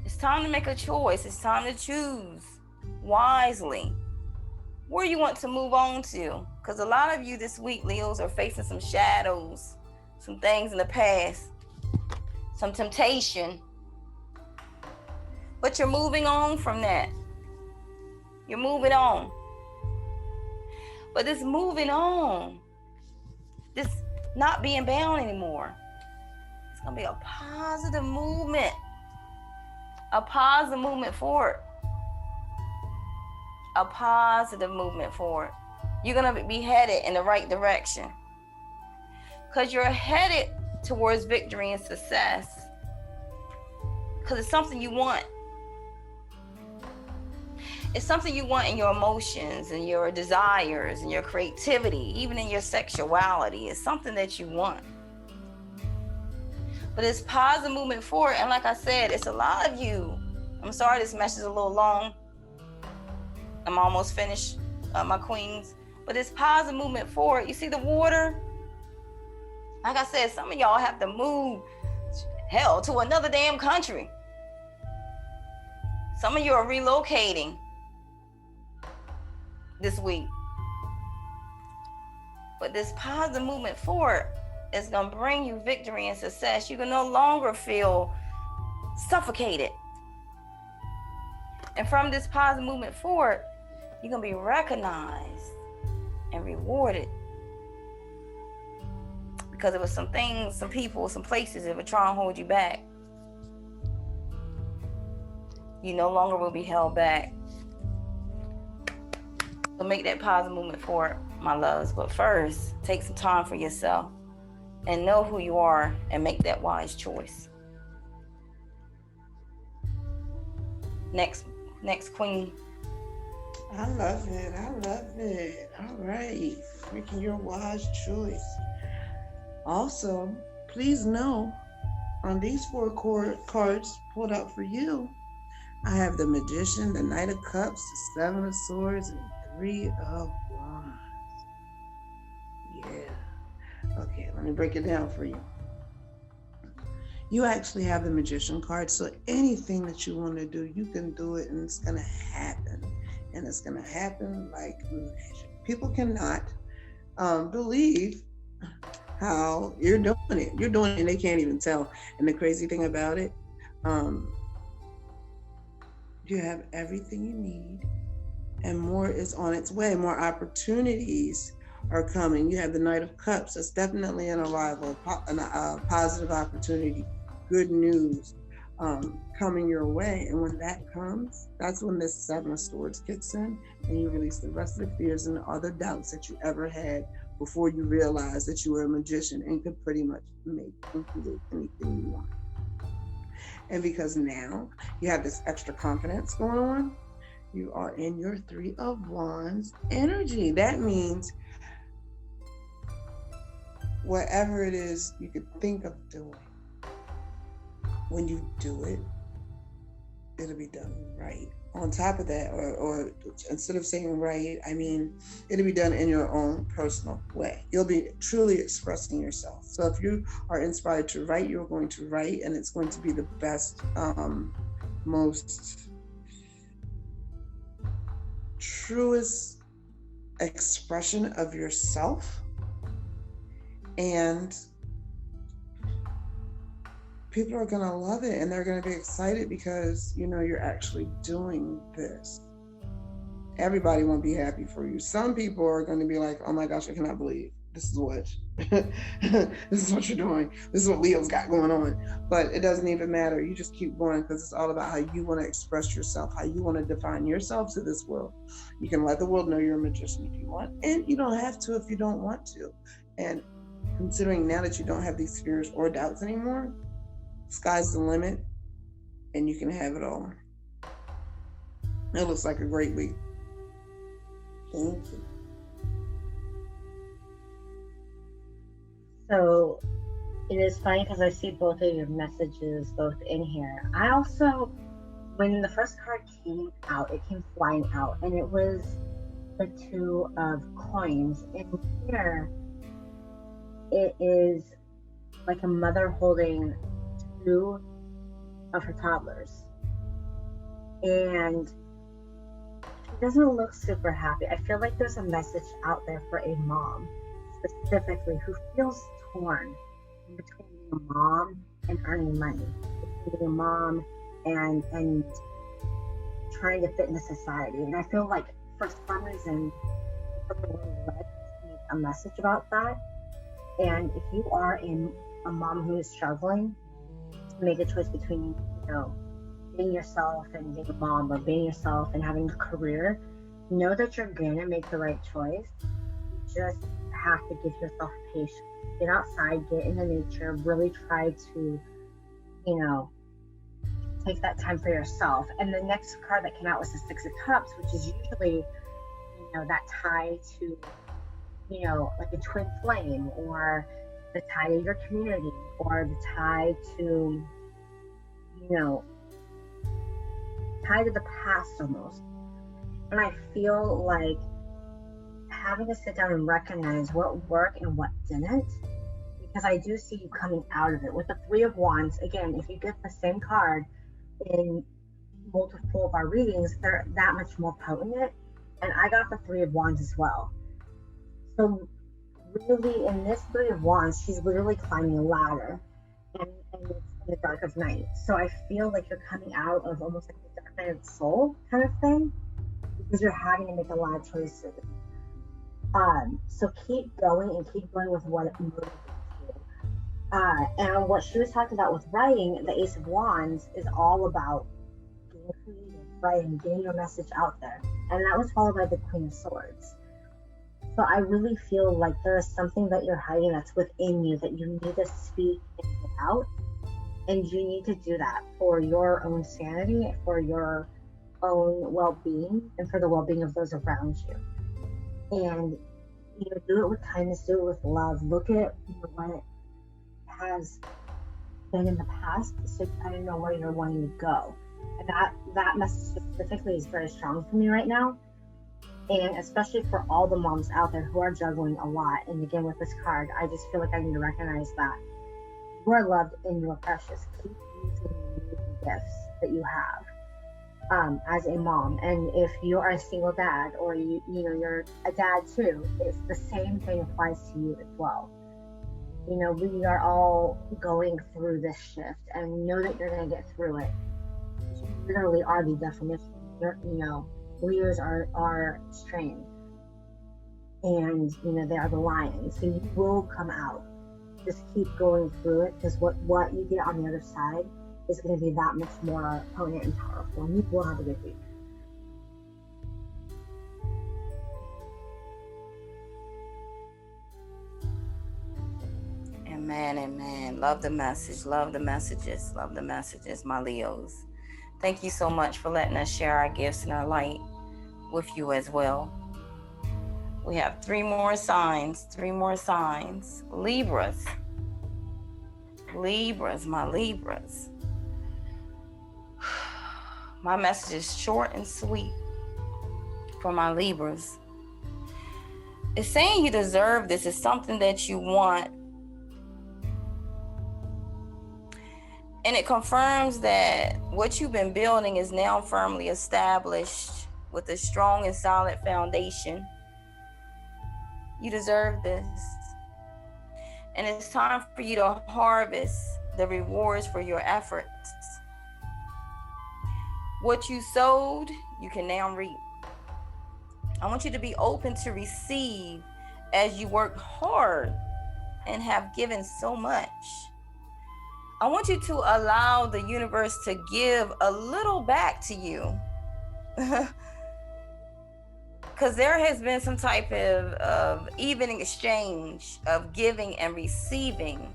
It's time to make a choice. It's time to choose wisely where you want to move on to. Because a lot of you this week, Leos, are facing some shadows, some things in the past, some temptation. But you're moving on from that. You're moving on. But this moving on, this not being bound anymore, it's going to be a positive movement. A positive movement forward. A positive movement forward. You're going to be headed in the right direction. Because you're headed towards victory and success. Because it's something you want. It's something you want in your emotions and your desires and your creativity, even in your sexuality. It's something that you want. But it's positive movement forward. And like I said, it's a lot of you. I'm sorry this message is a little long. I'm almost finished, my queens. But it's positive movement forward. You see the water? Like I said, some of y'all have to move, hell, to another damn country. Some of you are relocating this week. But this positive movement forward is going to bring you victory and success. You can no longer feel suffocated. And from this positive movement forward, you're going to be recognized and rewarded. Because there was some things, some people, some places that were trying to hold you back. You no longer will be held back. So make that positive movement forward, my loves. But first, take some time for yourself and know who you are and make that wise choice. Next queen. I love it. All right. Making your wise choice. Also, please know on these 4 cards pulled out for you, I have the Magician, the Knight of Cups, the 7 of Swords, and 3 of Wands. Yeah. Okay, let me break it down for you. You actually have the Magician card, so anything that you want to do, you can do it, and it's going to happen. And it's going to happen like magic. People cannot believe how you're doing it. You're doing it and they can't even tell. And the crazy thing about it, you have everything you need and more is on its way. More opportunities are coming. You have the Knight of Cups. That's definitely an arrival, a positive opportunity, good news coming your way. And when that comes, that's when this Seven of Swords kicks in, and you release the rest of the fears and other doubts that you ever had before you realized that you were a magician and could pretty much make and create anything you want. And because now you have this extra confidence going on, you are in your Three of Wands energy. That means whatever it is you could think of doing, when you do it, it'll be done right. On top of that, or instead of saying right, I mean, it'll be done in your own personal way. You'll be truly expressing yourself. So if you are inspired to write, you're going to write, and it's going to be the best, most truest expression of yourself. And people are going to love it, and they're going to be excited because, you know, you're actually doing this. Everybody won't be happy for you. Some people are going to be like, oh my gosh, I cannot believe this is what this is what you're doing. This is what Leo's got going on. But it doesn't even matter. You just keep going, because it's all about how you want to express yourself, how you want to define yourself to this world. You can let the world know you're a magician if you want, and you don't have to if you don't want to. And considering now that you don't have these fears or doubts anymore, sky's the limit, and you can have it all. It looks like a great week. Thank you. So it is funny because I see both of your messages both in here. I also, when the first card came out, it came flying out, and it was the Two of Coins. And here it is like a mother holding two of her toddlers, and she doesn't look super happy. I feel like there's a message out there for a mom specifically who feels torn between being a mom and earning money, between being a mom and trying to fit into society. And I feel like for some reason the Lord led to make a message about that. And if you are a mom who is struggling to make a choice between, you know, being yourself and being a mom, or being yourself and having a career, know that you're gonna make the right choice. You just have to give yourself patience. Get outside, get into nature, really try to, you know, take that time for yourself. And the next card that came out was the Six of Cups, which is usually, you know, that tie to, you know, like a twin flame, or the tie to your community, or the tie to, you know, tie to the past almost. And I feel like having to sit down and recognize what worked and what didn't, because I do see you coming out of it. With the Three of Wands, again, if you get the same card in multiple of our readings, they're that much more potent. And I got the Three of Wands as well. So really, in this Three of Wands, she's literally climbing a ladder, and it's in the dark of night. So I feel like you're coming out of almost like the dark night of the soul kind of thing, because you're having to make a lot of choices. So keep going, and keep going with what motivates you. And what she was talking about with writing, the Ace of Wands is all about being creative, writing, getting your message out there. And that was followed by the Queen of Swords. So I really feel like there is something that you're hiding that's within you that you need to speak and get out. And you need to do that for your own sanity, for your own well-being, and for the well-being of those around you. And, you know, do it with kindness, do it with love. Look at, you know, what has been in the past, so you kind of know where you're wanting to go. And that message specifically is very strong for me right now. And especially for all the moms out there who are juggling a lot. And again, with this card, I just feel like I need to recognize that you are loved and you are precious. Keep using the gifts that you have as a mom. And if you are a single dad, or you know, you're a dad too, it's the same thing applies to you as well. You know, we are all going through this shift, and know that you're going to get through it. You literally are the definition. You know, leaders are strength, and they are the lions. So you will come out. Just keep going through it, because what you get on the other side is going to be that much more potent and powerful, and you will have a good week. Amen, amen. Love the message. Love the messages. Love the messages, my Leos. Thank you so much for letting us share our gifts and our light with you as well. We have 3 more signs. 3 more signs. Libras. Libras, my Libras. My message is short and sweet for my Libras. It's saying you deserve this. It's something that you want. And it confirms that what you've been building is now firmly established with a strong and solid foundation. You deserve this. And it's time for you to harvest the rewards for your efforts. What you sowed, you can now reap. I want you to be open to receive as you work hard and have given so much. I want you to allow the universe to give a little back to you. Because there has been some type of even exchange of giving and receiving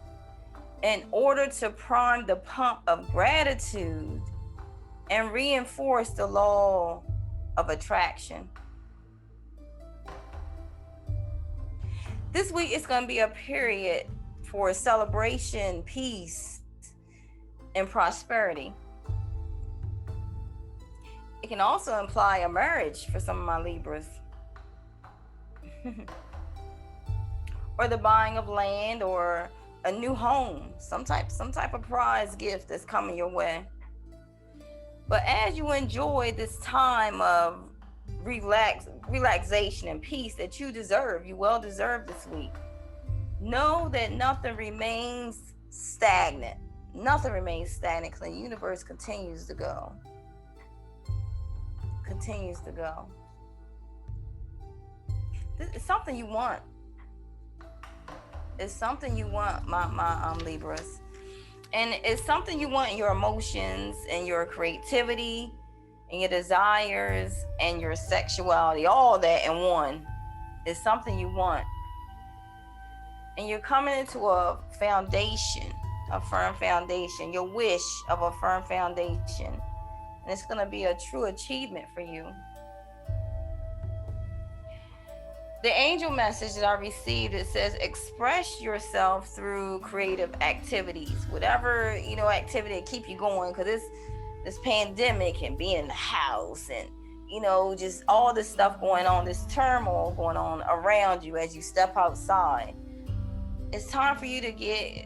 in order to prime the pump of gratitude and reinforce the law of attraction. This week is going to be a period for celebration, peace, and prosperity. It can also imply a marriage for some of my Libras. Or the buying of land or a new home, some type of prize gift that's coming your way. But as you enjoy this time of relaxation and peace that you deserve, you well deserve this week, know that nothing remains stagnant. Nothing remains stagnant because the universe continues to go. Continues to go. It's something you want. It's something you want, my Libras. And it's something you want in your emotions and your creativity and your desires and your sexuality, all that in one. It's something you want. And you're coming into a foundation, a firm foundation, your wish of a firm foundation. And it's going to be a true achievement for you. The angel message that I received, it says, express yourself through creative activities, whatever, activity to keep you going. Because this pandemic and being in the house and, just all this stuff going on, this turmoil going on around you as you step outside. It's time for you to get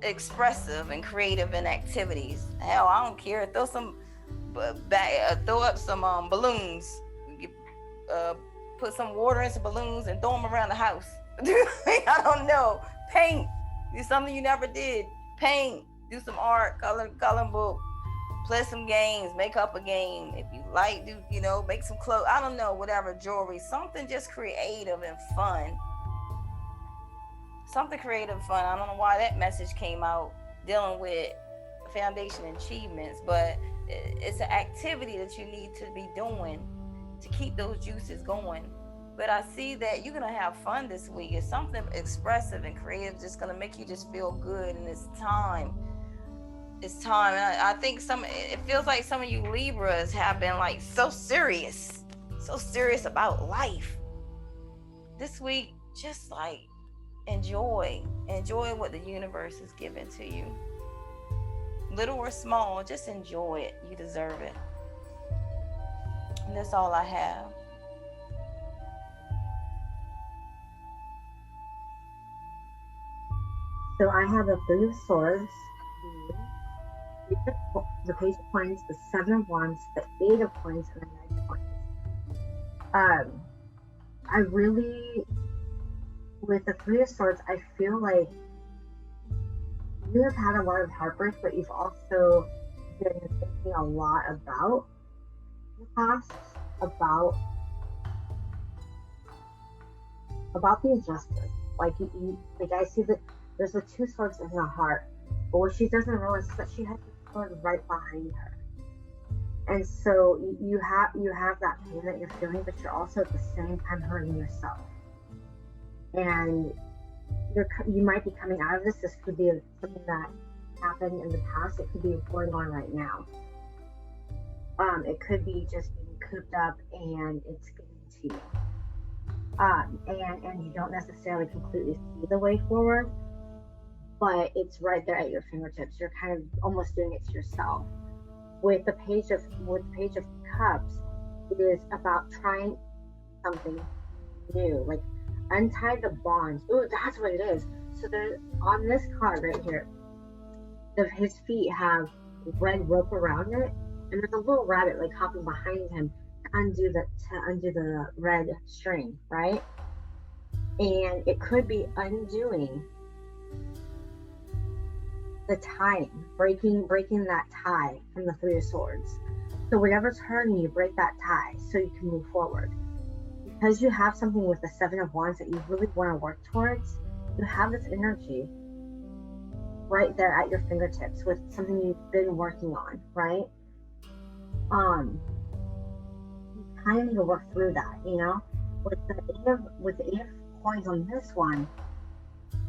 expressive and creative in activities. Hell, I don't care. Throw up some balloons. Put some water in some balloons and throw them around the house. I don't know. Paint. Do something you never did. Paint. Do some art. Color book. Play some games. Make up a game. If you like, make some clothes. I don't know. Whatever. Jewelry. Something just creative and fun. Something creative and fun. I don't know why that message came out dealing with foundation achievements, but it's an activity that you need to be doing to keep those juices going. But I see that you're gonna have fun this week. It's something expressive and creative, just gonna make you just feel good. And it's time. And I think it feels like some of you Libras have been like so serious about life. This week, just like enjoy what the universe is giving to you. Little or small, just enjoy it. You deserve it. And that's all I have. So I have the Three of Swords, the Page of Coins, the Seven of Wands, the Eight of Coins, and the Nine of Coins. I really, with the Three of Swords, I feel like you have had a lot of heartbreak, but you've also been thinking a lot about the past, about the injustice. Like like I see that there's the two swords in her heart, but what she doesn't realize is that she has the sword right behind her. And so you have that pain that you're feeling, but you're also at the same time hurting yourself. And you might be coming out of this. This could be something that happened in the past. It could be going on right now. It could be just being cooped up and it's getting to you. And you don't necessarily completely see the way forward, but it's right there at your fingertips. You're kind of almost doing it to yourself. With the Page of Cups, it is about trying something new, like untie the bonds. Ooh, that's what it is. So there, on this card right here, his feet have red rope around it, and there's a little rabbit like hopping behind him to undo the red string, right? And it could be undoing the tying, breaking that tie from the Three of Swords. So whatever's hurting you, break that tie so you can move forward. Because you have something with the Seven of Wands that you really want to work towards, you have this energy right there at your fingertips with something you've been working on, right? You kind of need to work through that, you know? With the Eight of Coins on this one,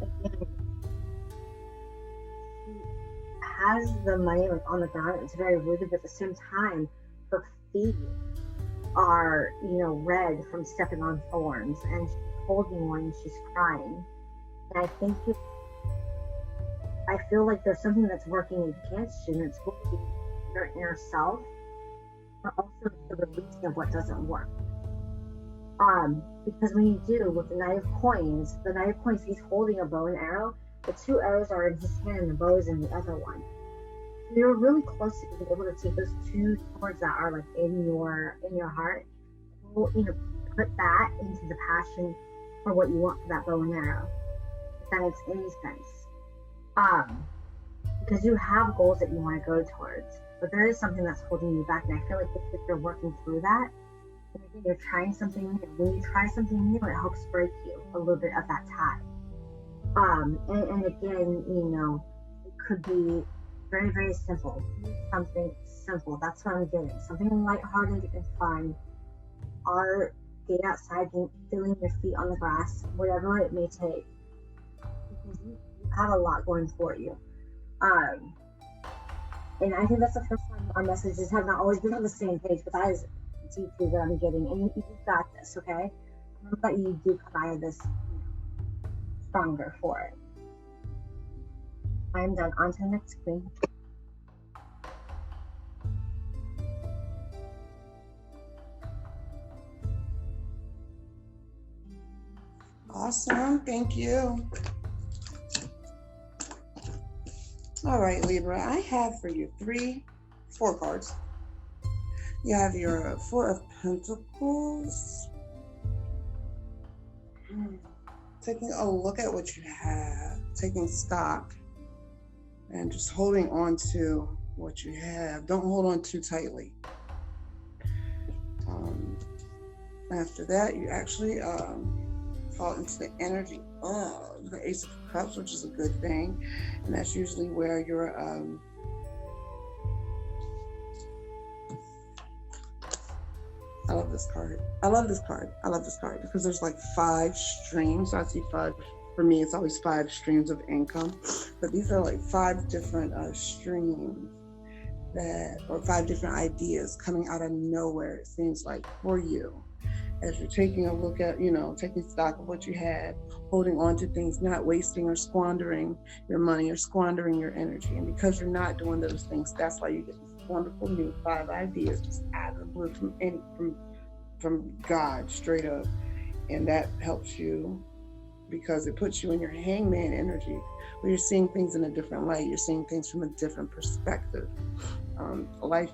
again, has the money like on the ground. It's very rooted, but at the same time, her feet are, you know, red from stepping on thorns, and she's holding one and she's crying. And I feel like there's something that's working against you, and it's going to be your inner self, but also the releasing of what doesn't work. Because when you do with the Knight of Coins, he's holding a bow and arrow. The two arrows are in his hand and the bow is in the other one. So you're really close to being able to take those two swords that are like in your heart, you know, put that into the passion for what you want for that bow and arrow. If that makes any sense. Because you have goals that you want to go towards, but there is something that's holding you back, and I feel like if you're working through that, and again, you're trying something new. When you try something new, it helps break you a little bit of that tie. And again, you know, it could be very, very simple. Something simple. That's what I'm getting. Something lighthearted and fun. Art, get outside, feeling your feet on the grass, whatever it may take. Because you have a lot going for you. And I think that's the first time our messages have not always been on the same page, but that is deeply what I'm getting. And you've got this, okay? Remember that you do come out of this stronger for it. I'm done. On to the next queen. Awesome. Thank you. All right, Libra, I have for you four cards. You have your Four of Pentacles. Taking a look at what you have, taking stock, and just holding on to what you have. Don't hold on too tightly. After that, you actually fall into the energy of the Ace of Cups, which is a good thing. And that's usually where you're I love this card. I love this card because there's like 5 streams. So I see 5. For me, it's always 5 streams of income, but these are like 5 different streams or 5 different ideas coming out of nowhere. It seems like for you, as you're taking a look at, you know, taking stock of what you had, holding on to things, not wasting or squandering your money or squandering your energy. And because you're not doing those things, that's why you get these wonderful new 5 ideas just out of the blue from God straight up. And that helps you because it puts you in your hangman energy where you're seeing things in a different light. You're seeing things from a different perspective. Life,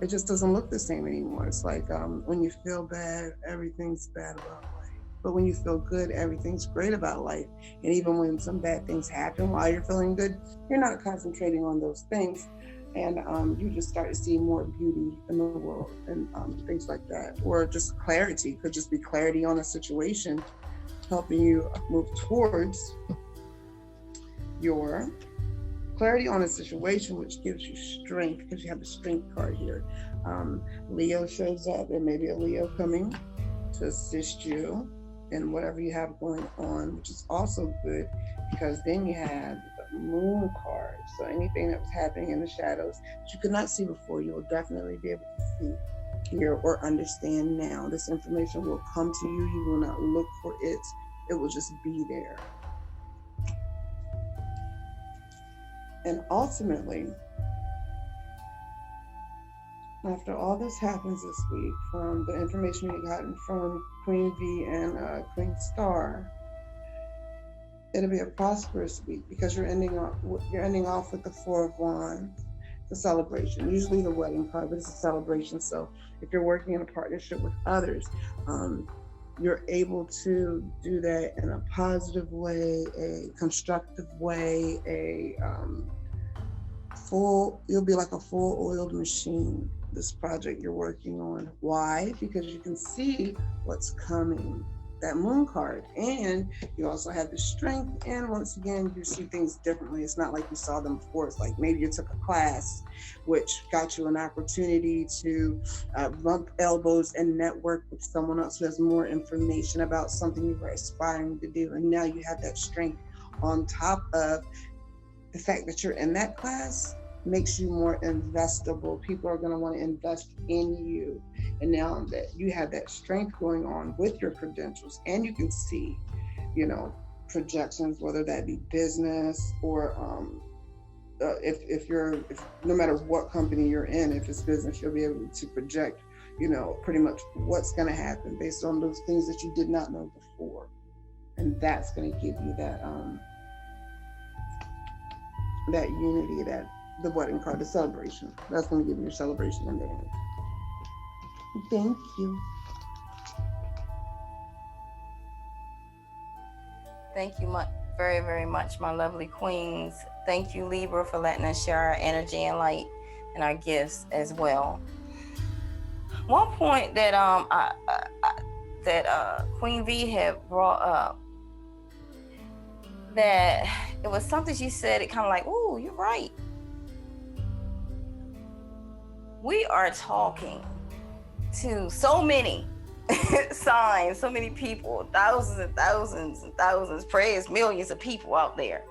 it just doesn't look the same anymore. It's like when you feel bad, everything's bad about life. But when you feel good, everything's great about life. And even when some bad things happen while you're feeling good, you're not concentrating on those things. And you just start to see more beauty in the world and things like that. Or just clarity, could just be clarity on a situation, helping you move towards your clarity on a situation, which gives you strength, because you have the strength card here. Leo shows up. There may be a Leo coming to assist you in whatever you have going on, which is also good, because then you have the moon card. So anything that was happening in the shadows that you could not see before, you will definitely be able to see, hear, or understand now. This information will come to you. You will not look for it. It will just be there. And ultimately, after all this happens this week, from the information you've gotten from Queen V and Queen Star, it'll be a prosperous week, because you're ending off with the Four of Wands, the celebration. Usually the wedding card, but it's a celebration. So if you're working in a partnership with others, you're able to do that in a positive way, a constructive way, you'll be like a full oiled machine, this project you're working on. Why? Because you can see what's coming, that moon card, and you also have the strength, and once again, you see things differently. It's not like you saw them before. It's like maybe you took a class which got you an opportunity to bump elbows and network with someone else who has more information about something you were aspiring to do, and now you have that strength on top of the fact that you're in that class. Makes you more investable. People are going to want to invest in you. And now that you have that strength going on with your credentials, and you can see, projections, whether that be business or if no matter what company you're in, if it's business, you'll be able to project, pretty much what's going to happen based on those things that you did not know before. And that's going to give you that unity, the wedding card, the celebration. That's going to give you your celebration in the end. Thank you. Thank you very, very much, my lovely queens. Thank you, Libra, for letting us share our energy and light and our gifts as well. One point that Queen V had brought up, that it was something she said, it kind of like, ooh, you're right. We are talking to so many signs, so many people, thousands and thousands and thousands, prayers, millions of people out there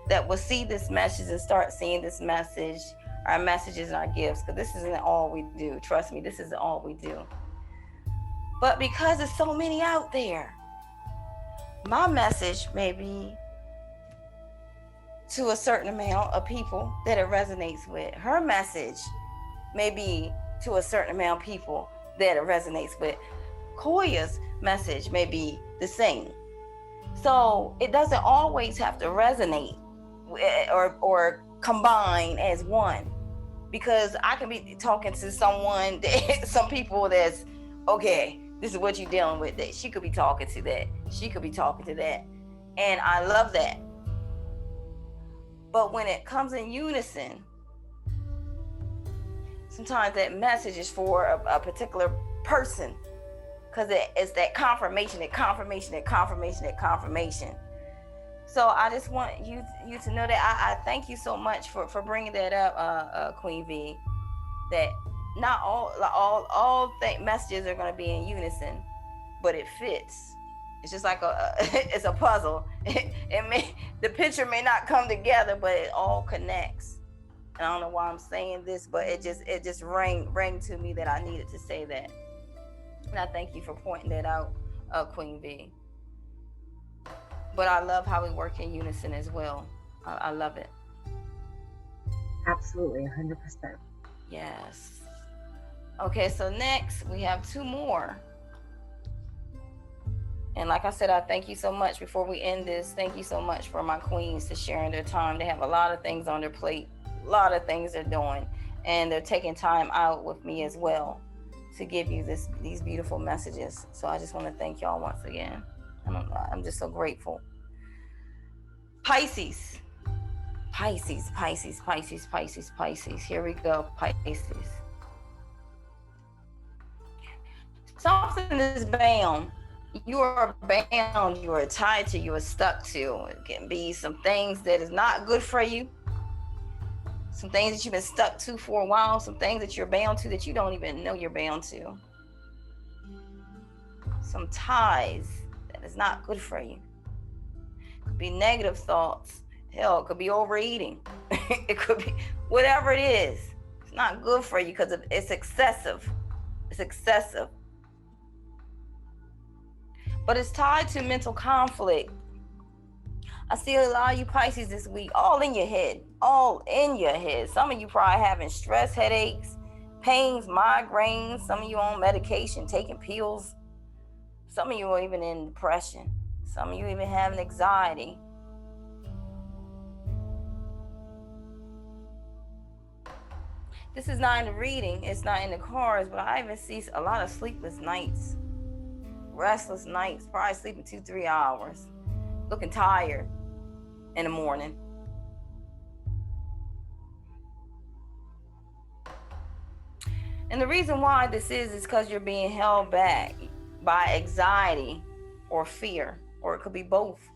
that will see this message and start seeing this message, our messages and our gifts, because this isn't all we do. Trust me, this isn't all we do. But because there's so many out there, my message may be to a certain amount of people that it resonates with. Her message may be to a certain amount of people that it resonates with. Koya's message may be the same. So it doesn't always have to resonate or combine as one, because I can be talking to someone, some people that's, okay, this is what you're dealing with. That she could be talking to that. She could be talking to that. And I love that. But when it comes in unison, sometimes that message is for a particular person, because it's that confirmation. So I just want you to know that I thank you so much for bringing that up, Queen V. That not all messages are going to be in unison, but it fits. It's just like it's a puzzle. The picture may not come together, but it all connects. And I don't know why I'm saying this, but it just rang to me that I needed to say that. And I thank you for pointing that out, Queen V. But I love how we work in unison as well. I love it. Absolutely, 100%. Yes. Okay, so next we have two more. And like I said, I thank you so much. Before we end this, thank you so much for my queens to sharing their time. They have a lot of things on their plate, a lot of things they're doing, and they're taking time out with me as well to give you these beautiful messages. So I just want to thank y'all once again. I'm just so grateful. Pisces Pisces, Pisces, Pisces, Pisces, Pisces. Here we go, Pisces. Something is bound. You are bound, you are tied to, you are stuck to. It can be some things that is not good for you. Some things that you've been stuck to for a while. Some things that you're bound to that you don't even know you're bound to. Some ties that is not good for you. It could be negative thoughts. Hell, it could be overeating. It could be whatever it is. It's not good for you because it's excessive. It's excessive. But it's tied to mental conflict. I see a lot of you Pisces this week, all in your head. All in your head. Some of you probably having stress, headaches, pains, migraines. Some of you on medication, taking pills. Some of you are even in depression. Some of you even having anxiety. This is not in the reading. It's not in the cards, but I even see a lot of sleepless nights. Restless nights, probably sleeping 2-3 hours, looking tired in the morning. And the reason why this is because you're being held back by anxiety or fear, or it could be both.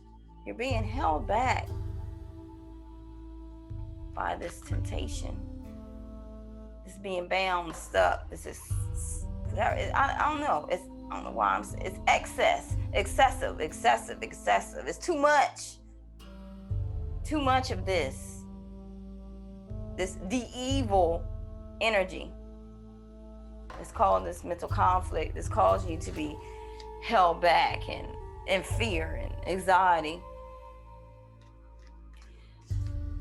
You're being held back by this temptation. This being bound, stuck. This is, I don't know. I don't know why it's excessive. It's too much. Too much of this. The evil energy. It's called this mental conflict. This causes you to be held back and in fear and anxiety.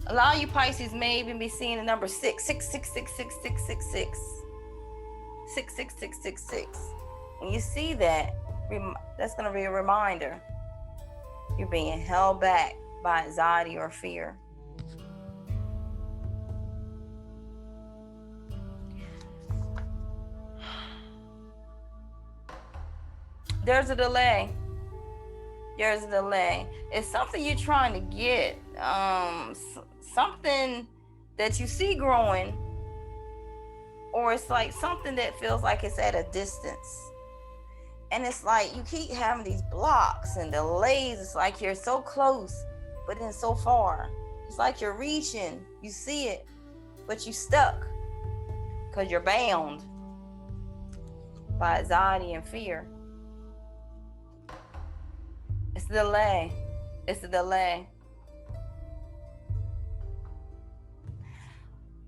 A lot of you Pisces may even be seeing the number 6. 6666666. When you see that, that's going to be a reminder. You're being held back by anxiety or fear. There's a delay. There's a delay. It's something you're trying to get. Something that you see growing. Or it's like something that feels like it's at a distance. And it's like you keep having these blocks and delays. It's like you're so close, but then so far. It's like you're reaching. You see it, but you stuck because you're bound by anxiety and fear. It's the delay. It's the delay.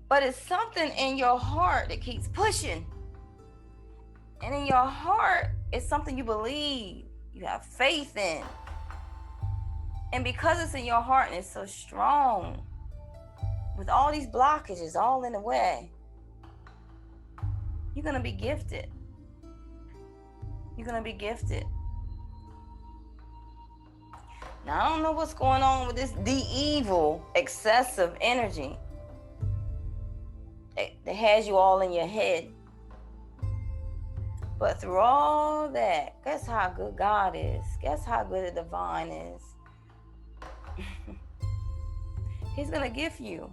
But it's something in your heart that keeps pushing. And in your heart, it's something you believe, you have faith in. And because it's in your heart and it's so strong, with all these blockages all in the way, you're going to be gifted. You're going to be gifted. Now, I don't know what's going on with the evil, excessive energy that has you all in your head. But through all that, guess how good God is? Guess how good the divine is? He's going to gift you.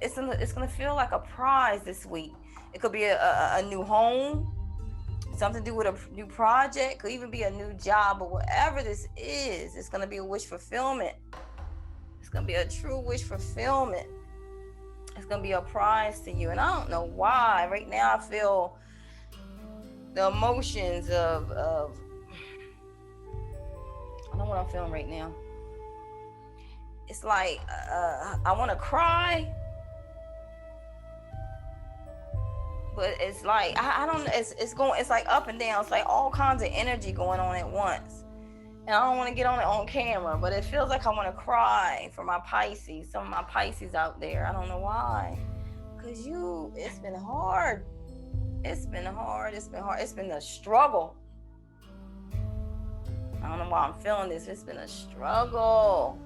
It's gonna feel like a prize this week. It could be a new home, something to do with a new project, could even be a new job, but whatever this is, it's gonna be a wish fulfillment. It's gonna be a true wish fulfillment. It's gonna be a prize to you. And I don't know why. Right now I feel the emotions of I don't know what I'm feeling right now. It's like I want to cry, but it's like I don't. It's like up and down. It's like all kinds of energy going on at once, and I don't want to get on it on camera. But it feels like I want to cry for my Pisces. Some of my Pisces out there. I don't know why, cause it's been hard. It's been hard. It's been hard. It's been a struggle. I don't know why I'm feeling this. It's been a struggle.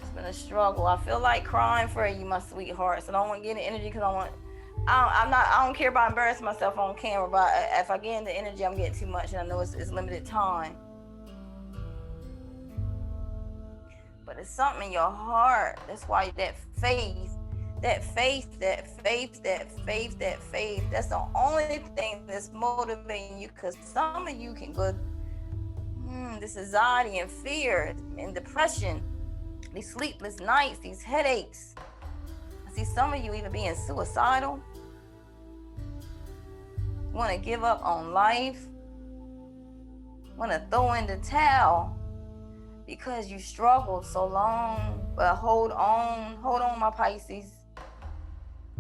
It's been a struggle. I feel like crying for you, my sweethearts. I don't want to get the energy because I don't care about embarrassing myself on camera, but if I get into energy, I'm getting too much, and I know it's limited time. but it's something in your heart. That's why that faith, that's the only thing that's motivating you, because some of you can go this anxiety and fear and depression, these sleepless nights, these headaches. I see some of you even being suicidal, want to give up on life, want to throw in the towel because you struggled so long. But hold on, my Pisces.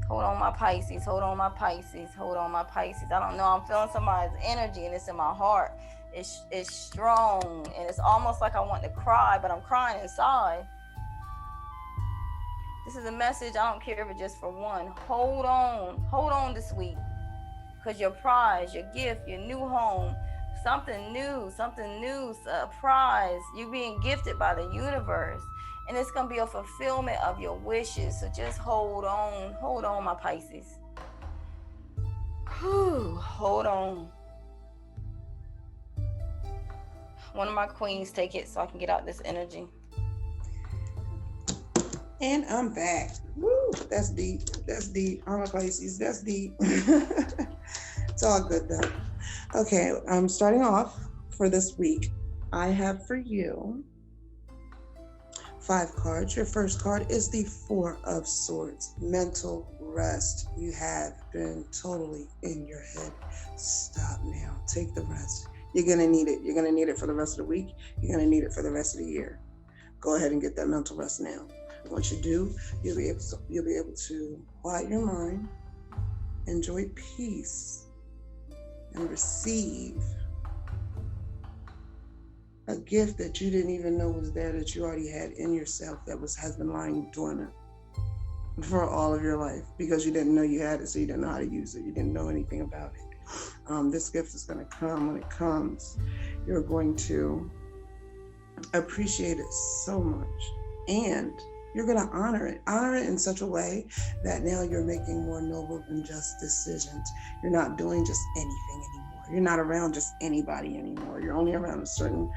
Hold on, my Pisces. Hold on, my Pisces. Hold on, my Pisces. I don't know. I'm feeling somebody's energy, and it's in my heart. It's strong, and it's almost like I want to cry, but I'm crying inside. This is a message. I don't care if it's just for one. Hold on this week, because your prize, your gift, your new home, something new, a prize. You're being gifted by the universe, and it's going to be a fulfillment of your wishes. So just hold on, my Pisces. Hold on. One of my queens take it so I can get out this energy. And I'm back. Woo, that's deep. I'm a Pisces. That's deep. It's all good though. Okay, I'm starting off for this week. I have for you 5 cards. Your first card is the 4 of Swords. Mental rest. You have been totally in your head. Stop now. Take the rest. You're going to need it. You're going to need it for the rest of the week. You're going to need it for the rest of the year. Go ahead and get that mental rest now. Once you do, you'll be able to quiet your mind, enjoy peace, and receive a gift that you didn't even know was there, that you already had in yourself, that has been lying dormant for all of your life, because you didn't know you had it, so you didn't know how to use it. You didn't know anything about it. This gift is going to come. When it comes, you're going to appreciate it so much, and you're going to honor it in such a way that now you're making more noble and just decisions. You're not doing just anything anymore. You're not around just anybody anymore. You're only around a certain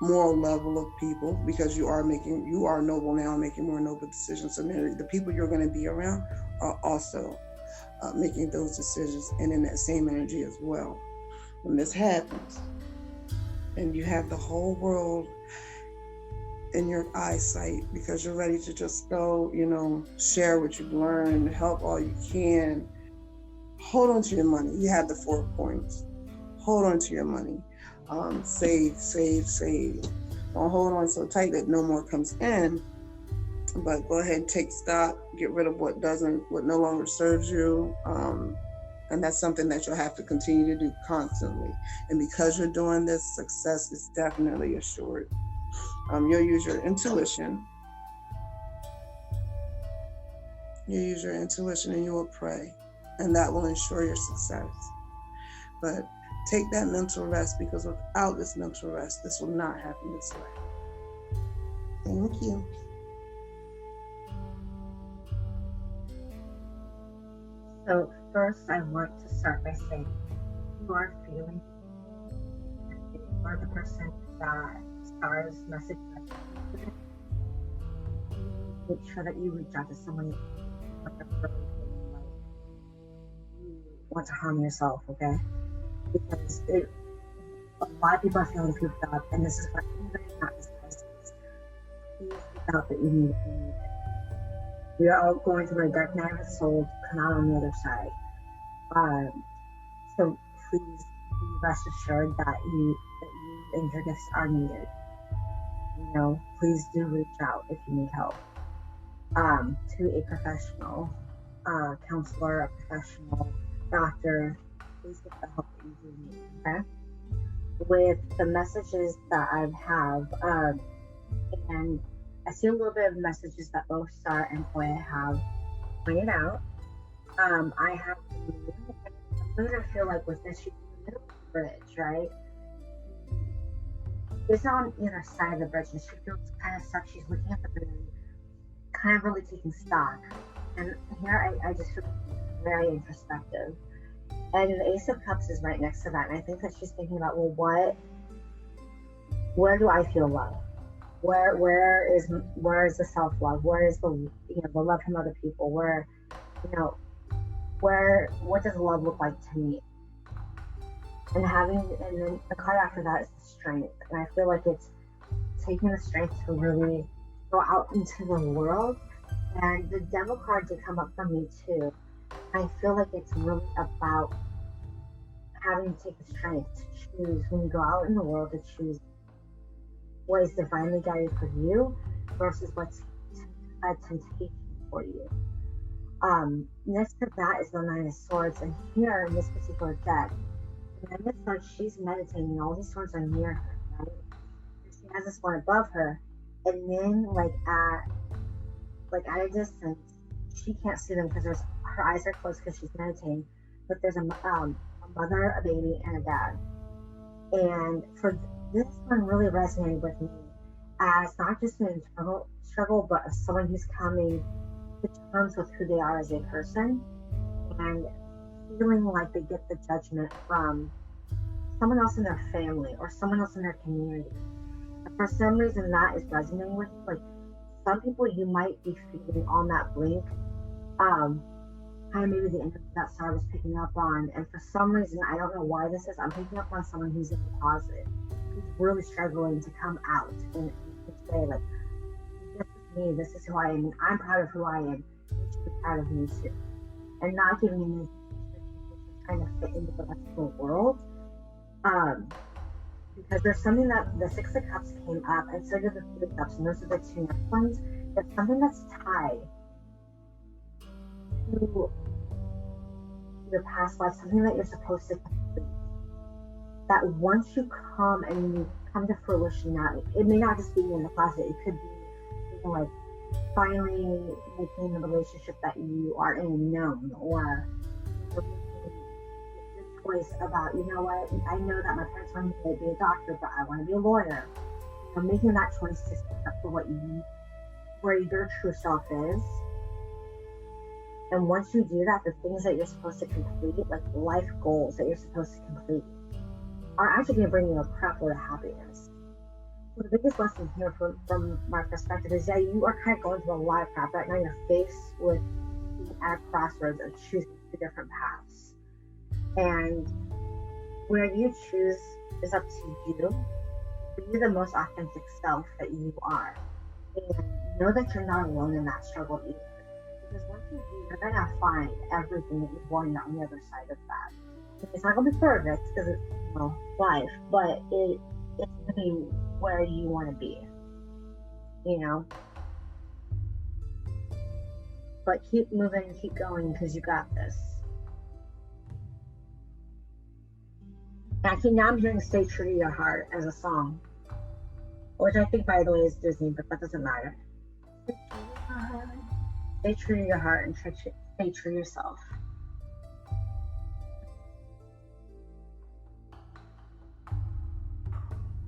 moral level of people, because you are noble now, making more noble decisions. So the people you're going to be around are also making those decisions and in that same energy as well. When this happens and you have the whole world in your eyesight, because you're ready to just go, share what you've learned, help all you can, hold on to your money. You have the 4 points. Hold on to your money. Save. Don't hold on so tight that no more comes in, but go ahead, take stock, get rid of what no longer serves you. And that's something that you'll have to continue to do constantly. And because you're doing this, success is definitely assured. You'll use your intuition. And you will pray, and that will ensure your success. But take that mental rest, because without this mental rest, this will not happen this way. Thank you. So first, I want to start by saying, you are feeling you are the person that Star's message. Make sure that you reach out to someone you want to harm yourself, okay? Because a lot of people are feeling cooped up, and this is what anybody not this Pisces. Please reach out that you need it. We are all going through a dark night of the soul to come out on the other side. So please be rest assured that you and your gifts are needed. Please do reach out if you need help to a professional counselor, a professional doctor. Please get the help that you do need. Okay. With the messages that I have, and I see a little bit of messages that both Star and Koya have pointed out. I have I'm going to feel like with this, she's in the middle of the bridge, right? She's on either side of the bridge, and she feels kind of stuck. She's looking at the bridge, kind of really taking stock. And here I just feel very introspective. And the Ace of Cups is right next to that. And I think that she's thinking about, well, where do I feel love? where is the self-love? Where is the the love from other people? Where you know what does love look like to me? And then the card after that is the strength. And I feel like it's taking the strength to really go out into the world. And the devil card did come up for me too. I feel like it's really about having to take the strength to choose when you go out in the world, to choose what is divinely guided for you versus what's a temptation for you. Next to that is the Nine of Swords, and here in this particular deck, the Nine of Swords, she's meditating, and all these swords are near her, right? She has this one above her, and then at a distance, she can't see them because her eyes are closed because she's meditating. But there's a mother, a baby, and a dad. And for this one, really resonated with me as not just an internal struggle, but as someone who's coming to terms with who they are as a person and feeling like they get the judgment from someone else in their family or someone else in their community. And for some reason, that is resonating with me. Like, some people you might be feeling on that blink, kind of maybe the energy that Sarah was picking up on. And for some reason, I don't know why this is, I'm picking up on someone who's in the closet, who's really struggling to come out and say, like, this is me, this is who I am, and I'm proud of who I am, you should be proud of me too. And not giving any trying to fit into the rest of the world. Because there's something that the Six of Cups came up, and so did the Three of Cups, and those are the two next ones. There's something that's tied to your past life, something that you're supposed to complete. That once you come and you come to fruition, that it may not just be in the closet, it could be like finally making the relationship that you are in known, or choice about, you know what, I know that my parents wanted me to be a doctor, but I want to be a lawyer. Making that choice to stand up for where your true self is. And once you do that, the things that you're supposed to complete, like life goals that you're supposed to complete, are actually going to bring you a crap load of happiness. So the biggest lesson here from my perspective is that you are kind of going through a lot of crap right now. You're faced with being at a crossroads of choosing two different paths. And where you choose is up to you. Be the most authentic self that you are. And know that you're not alone in that struggle either. Because once you do, you're going to find everything that you wanted on the other side of that. It's not going to be perfect because it's life, but it's going to be where you want to be. But keep moving and keep going because you got this. Actually, now I'm hearing Stay True to Your Heart as a song, which I think, by the way, is Disney, but that doesn't matter. Stay true to your heart and stay true to yourself.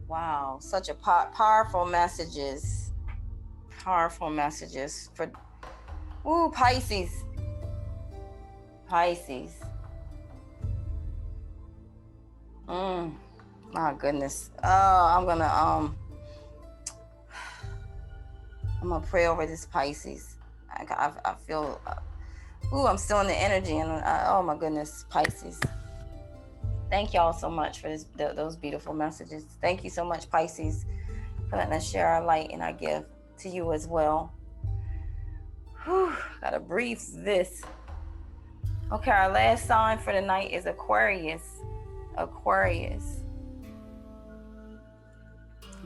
Wow, such a powerful messages. Powerful messages for Pisces. My goodness. I'm gonna pray over this Pisces. I feel I'm still in the energy, and oh my goodness, Pisces. Thank y'all so much for those beautiful messages. Thank you so much, Pisces, for letting us share our light and our gift to you as well. Gotta breathe this. Okay, our last sign for the night is Aquarius. I'm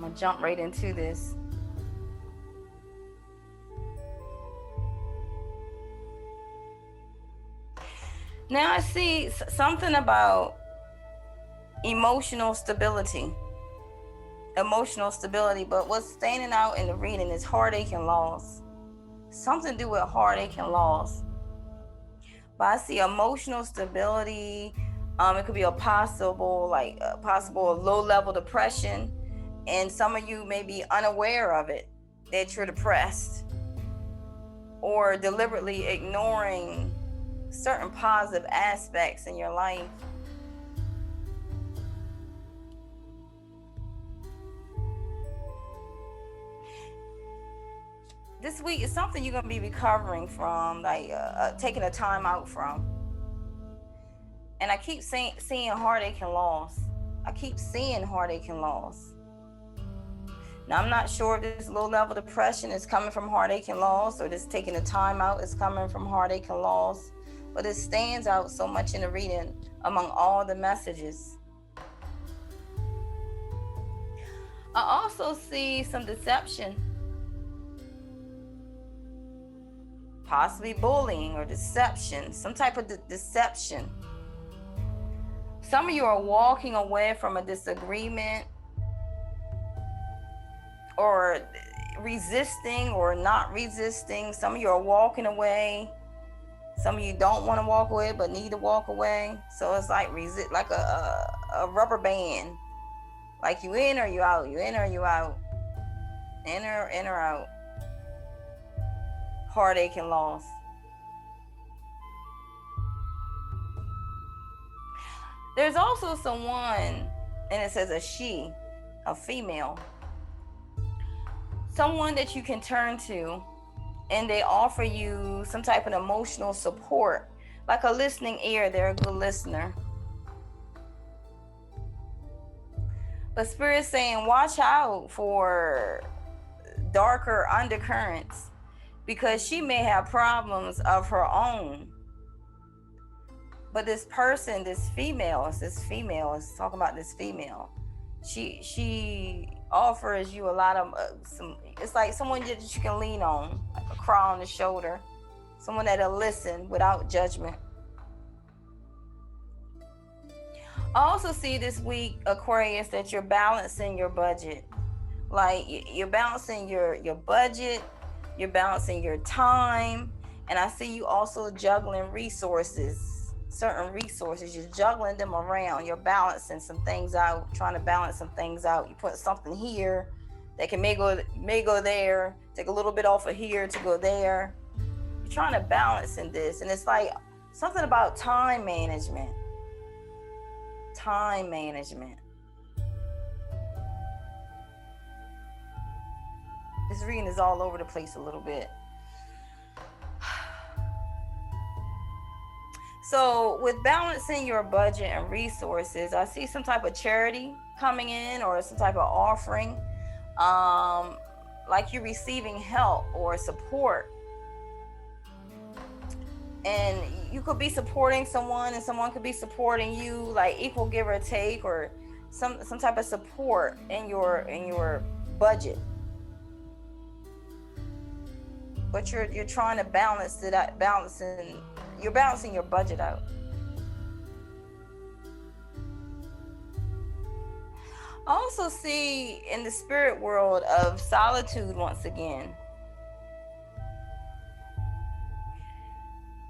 gonna jump right into this. Now I see something about emotional stability, but what's standing out in the reading is heartache and loss. Something to do with heartache and loss. But I see emotional stability. It could be a possible low-level depression, and some of you may be unaware of it, that you're depressed, or deliberately ignoring certain positive aspects in your life. this week is something you're going to be recovering from, like taking a time out from. And I keep seeing heartache and loss. I keep seeing heartache and loss. Now, I'm not sure if this low level depression is coming from heartache and loss, or this taking a time out is coming from heartache and loss. But it stands out so much in the reading among all the messages. I also see some deception, possibly bullying or deception, some type of deception. Some of you are walking away from a disagreement, or resisting or not resisting. Some of you are walking away. Some of you don't want to walk away but need to walk away. So it's like like a rubber band. Like you in or you out, you in or you out. In or out. Heartache and loss. There's also someone, and it says a she, a female. Someone that you can turn to, and they offer you some type of emotional support, like a listening ear. They're a good listener. But Spirit's saying, watch out for darker undercurrents, because she may have problems of her own. But this person, this female, is talking about this female. She offers you a lot of it's like someone that you can lean on, like a cry on the shoulder, someone that'll listen without judgment. I also see this week, Aquarius, that you're balancing your budget. Like you're balancing your budget, you're balancing your time, and I see you also juggling resources, certain resources. You're juggling them around. You're balancing some things out, trying to balance some things out. You put something here that may go there, take a little bit off of here to go there. You're trying to balance in this, and it's like something about time management. Time management. This reading is all over the place a little bit. So with balancing your budget and resources, I see some type of charity coming in, or some type of offering, like you're receiving help or support. And you could be supporting someone, and someone could be supporting you, like equal give or take, or some type of support in your budget. But you're trying to balance it out, you're balancing your budget out. I also see in the spirit world of solitude once again.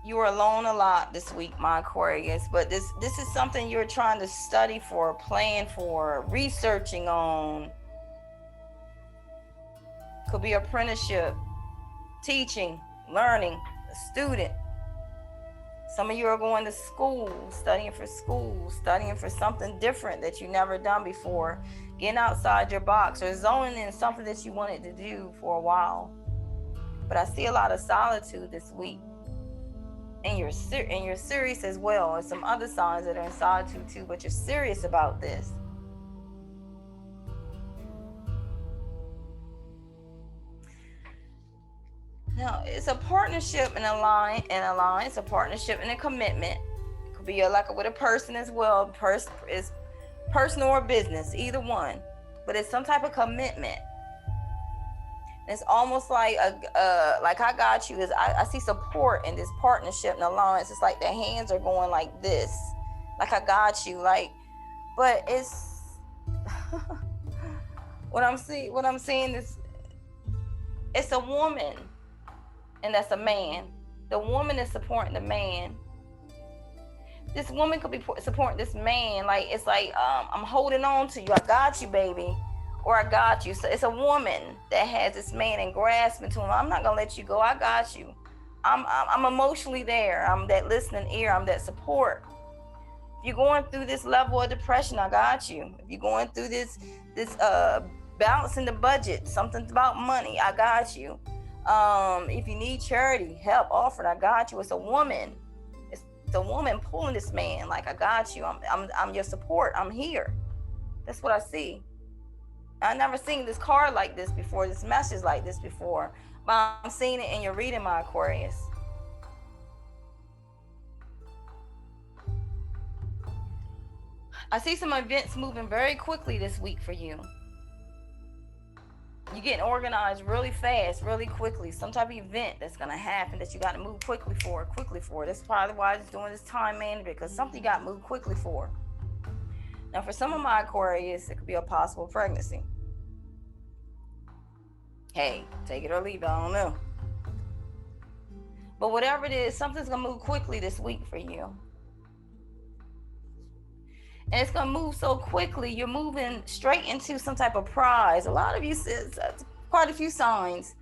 You are alone a lot this week, my Aquarius, but this is something you're trying to study for, plan for, researching on. Could be apprenticeship, teaching, learning, a student. Some of you are going to school, studying for something different that you've never done before, getting outside your box, or zoning in something that you wanted to do for a while. But I see a lot of solitude this week. And you're serious as well. There's some other signs that are in solitude too, but you're serious about this. Now, it's a partnership and alliance, a partnership and a commitment. It could be like with a person as well. It's personal or business, either one. But it's some type of commitment. It's almost like like I got you. I see support in this partnership and alliance. It's like the hands are going like this, like I got you. Like, but it's what I'm seeing is it's a woman, and that's a man. The woman is supporting the man. This woman could be supporting this man. Like it's like I'm holding on to you. I got you, baby. Or I got you. So it's a woman that has this man and grasping to him. I'm not gonna let you go. I got you. I'm emotionally there. I'm that listening ear. I'm that support. If you're going through this level of depression, I got you. If you're going through this balancing the budget, something about money, I got you. If you need charity, help offered, I got you. It's a woman. It's a woman pulling this man. Like, I got you. I'm your support. I'm here. That's what I see. I never seen this card like this before. This message like this before. But I'm seeing it in your reading, my Aquarius. I see some events moving very quickly this week for you. You're getting organized really fast, really quickly. Some type of event that's going to happen that you got to move quickly for. That's probably why I'm doing this time management, because something got moved quickly for. Now, for some of my Aquarius, it could be a possible pregnancy. Hey, take it or leave it, I don't know. But whatever it is, something's going to move quickly this week for you. And it's going to move so quickly, you're moving straight into some type of prize. A lot of you, quite a few signs,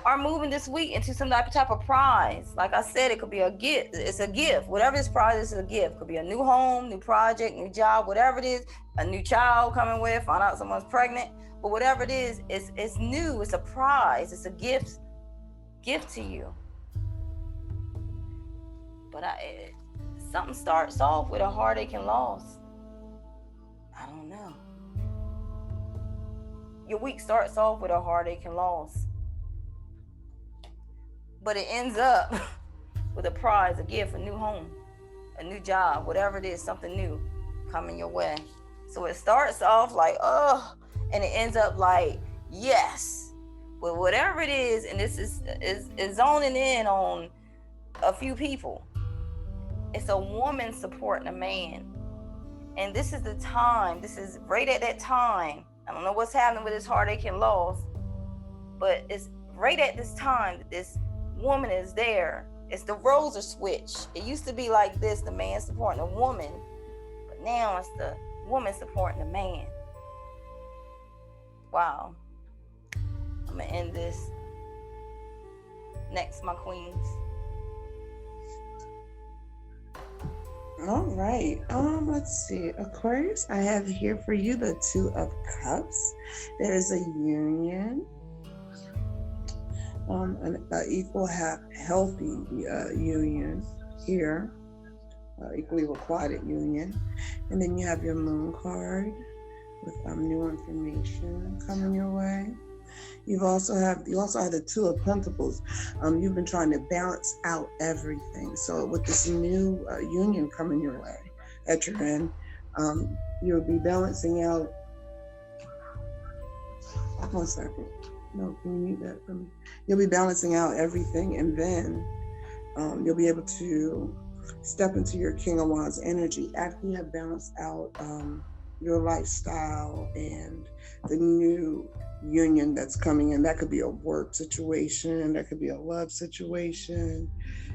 are moving this week into some type of prize. Like I said, it could be a gift. It's a gift. Whatever this prize is, a gift. It could be a new home, new project, new job, whatever it is. A new child coming with, find out someone's pregnant. But whatever it is, it's new. It's a prize. It's a gift to you. But something starts off with a heartache and loss. I don't know. Your week starts off with a heartache and loss. But it ends up with a prize, a gift, a new home, a new job, whatever it is, something new coming your way. So it starts off like, oh, and it ends up like, yes. But whatever it is, and this is zoning in on a few people. It's a woman supporting a man. And this is the time, this is right at that time. I don't know what's happening with this heartache and loss, but it's right at this time that this woman is there. It's the roles are switched. It used to be like this, the man supporting the woman, but now it's the woman supporting the man. Wow. I'm gonna end this. Next, my queens. All right. Let's see. Aquarius, I have here for you the Two of Cups. There is a union, an equal, healthy union here, equally requited union. And then you have your Moon card with new information coming your way. You also have the Two of Pentacles. You've been trying to balance out everything. So with this new union coming your way at your end, you'll be balancing out. 1 second. No, can you mute that for me? You'll be balancing out everything, and then you'll be able to step into your King of Wands energy after you have balanced out your lifestyle and the new union that's coming in. That could be a work situation, that could be a love situation,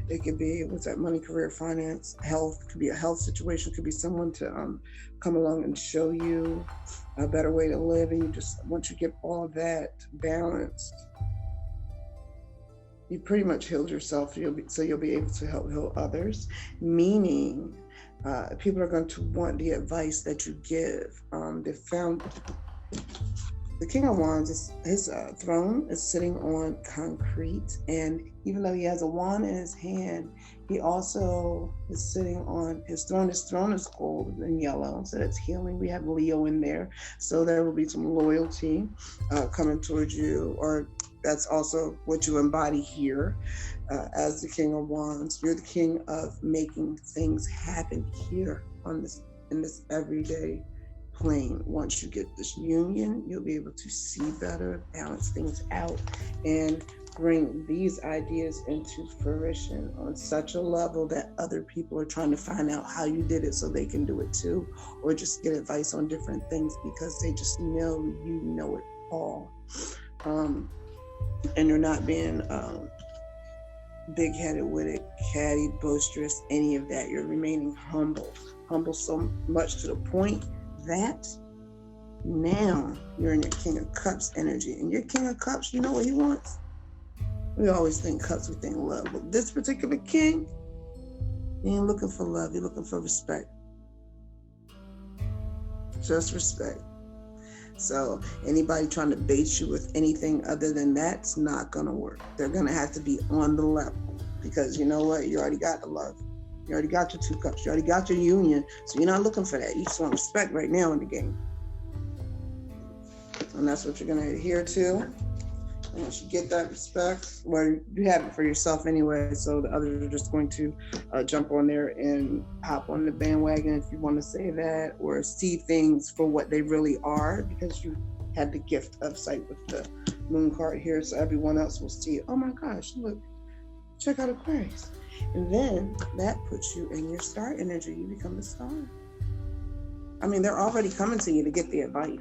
it could be money, career, finance, health. Could be a health situation, could be someone to come along and show you a better way to live, and once you get all of that balanced, you pretty much healed yourself, so you'll be able to help heal others, meaning people are going to want the advice that you give. They found the King of Wands, his throne is sitting on concrete, and even though he has a wand in his hand, he also is sitting on his throne. His throne is gold and yellow, so that's healing. We have Leo in there, so there will be some loyalty coming towards you, or that's also what you embody here as the King of Wands. You're the king of making things happen here in this everyday plane. Once you get this union, you'll be able to see better, balance things out, and bring these ideas into fruition on such a level that other people are trying to find out how you did it so they can do it too, or just get advice on different things because they just know you know it all. And you're not being big-headed with it, catty, boisterous, any of that. You're remaining humble so much to the point that now you're in your King of Cups energy. And your King of Cups, you know what he wants? We always think cups, we think love. But this particular king, he ain't looking for love, he's looking for respect. Just respect. So anybody trying to bait you with anything other than that's not gonna work. They're gonna have to be on the level, because you know what? You already got the love. You already got your 2 cups. You already got your union. So you're not looking for that. You just want respect right now in the game. And that's what you're gonna adhere to. And once you get that respect, well, you have it for yourself anyway. So the others are just going to jump on there and hop on the bandwagon, if you want to say that, or see things for what they really are, because you had the gift of sight with the moon card here. So everyone else will see, oh my gosh, look, check out Aquarius. And then that puts you in your star energy. You become the star. I mean, they're already coming to you to get the advice.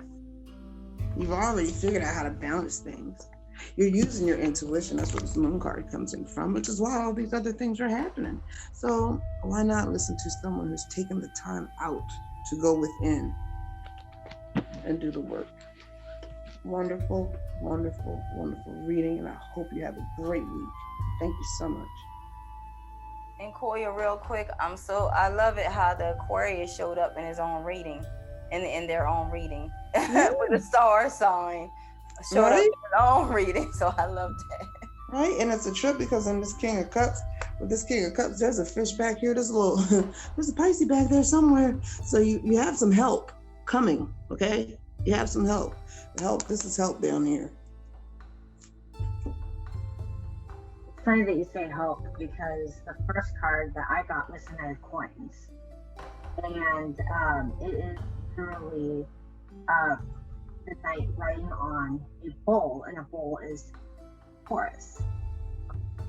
You've already figured out how to balance things. You're using your intuition. That's what this moon card comes in from, which is why all these other things are happening. So why not listen to someone who's taken the time out to go within and do the work? Wonderful, wonderful, wonderful reading, and I hope you have a great week. Thank you so much. And Koya, real quick, I love it how the Aquarius showed up in his own reading, in their own reading, with a star sign. Showed up in his own reading, so I love that. Right, and it's a trip, because in this King of Cups, with this King of Cups, there's a fish back here. There's a Pisces back there somewhere. So you have some help coming, okay? You have some help. This is help down here. It's funny that you say help, because the first card that I got was a 9 of coins, and it is literally the knight riding on a bull, and a bull is Taurus.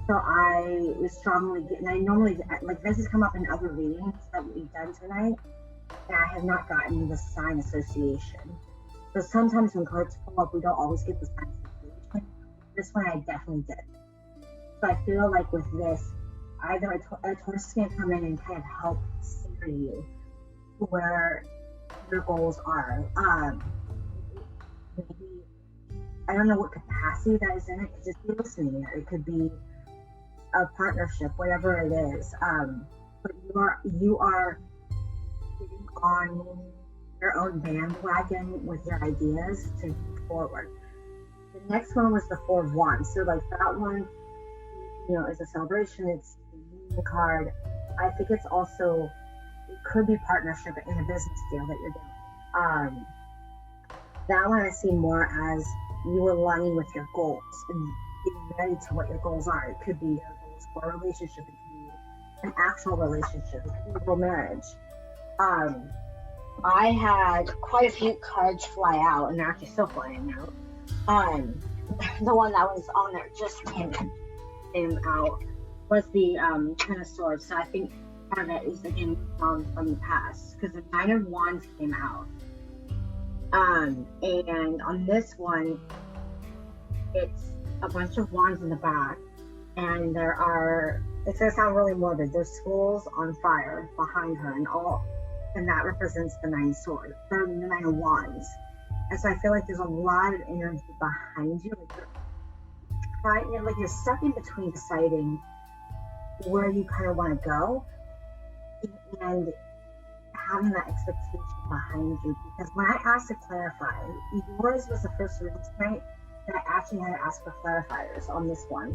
So I was strongly getting, I normally, like, this has come up in other readings that we've done tonight, and I have not gotten the sign association. So sometimes when cards pull up, we don't always get the sign association. This one I definitely did. So I feel like with this, either a Taurus is going to come in and kind of help steer you to where your goals are. Maybe, I don't know what capacity that is in it, because just be listening. It could be a partnership, whatever it is. But you are getting on your own bandwagon with your ideas to move forward. The next one was the 4 of Wands. So like that one, is a celebration. It's the card. I think it's also, it could be partnership in a business deal that you're doing. That one I see more as you aligning with your goals and getting ready to what your goals are. It could be your goals for a relationship. It could be an actual relationship. It could be a real marriage. I had quite a few cards fly out, and they're actually still flying out. The one that was on there just came out was the 10 of Swords. So I think part of it is again from the past, because the 9 of Wands came out. And on this one, it's a bunch of wands in the back, and it's gonna sound really morbid, there's schools on fire behind her, and that represents the 9 swords, the 9 of Wands. And so I feel like there's a lot of energy behind you, like you're stuck in between deciding where you kind of want to go, and having that expectation behind you. Because when I asked to clarify, yours was the first reading tonight that I actually had to ask for clarifiers on this one,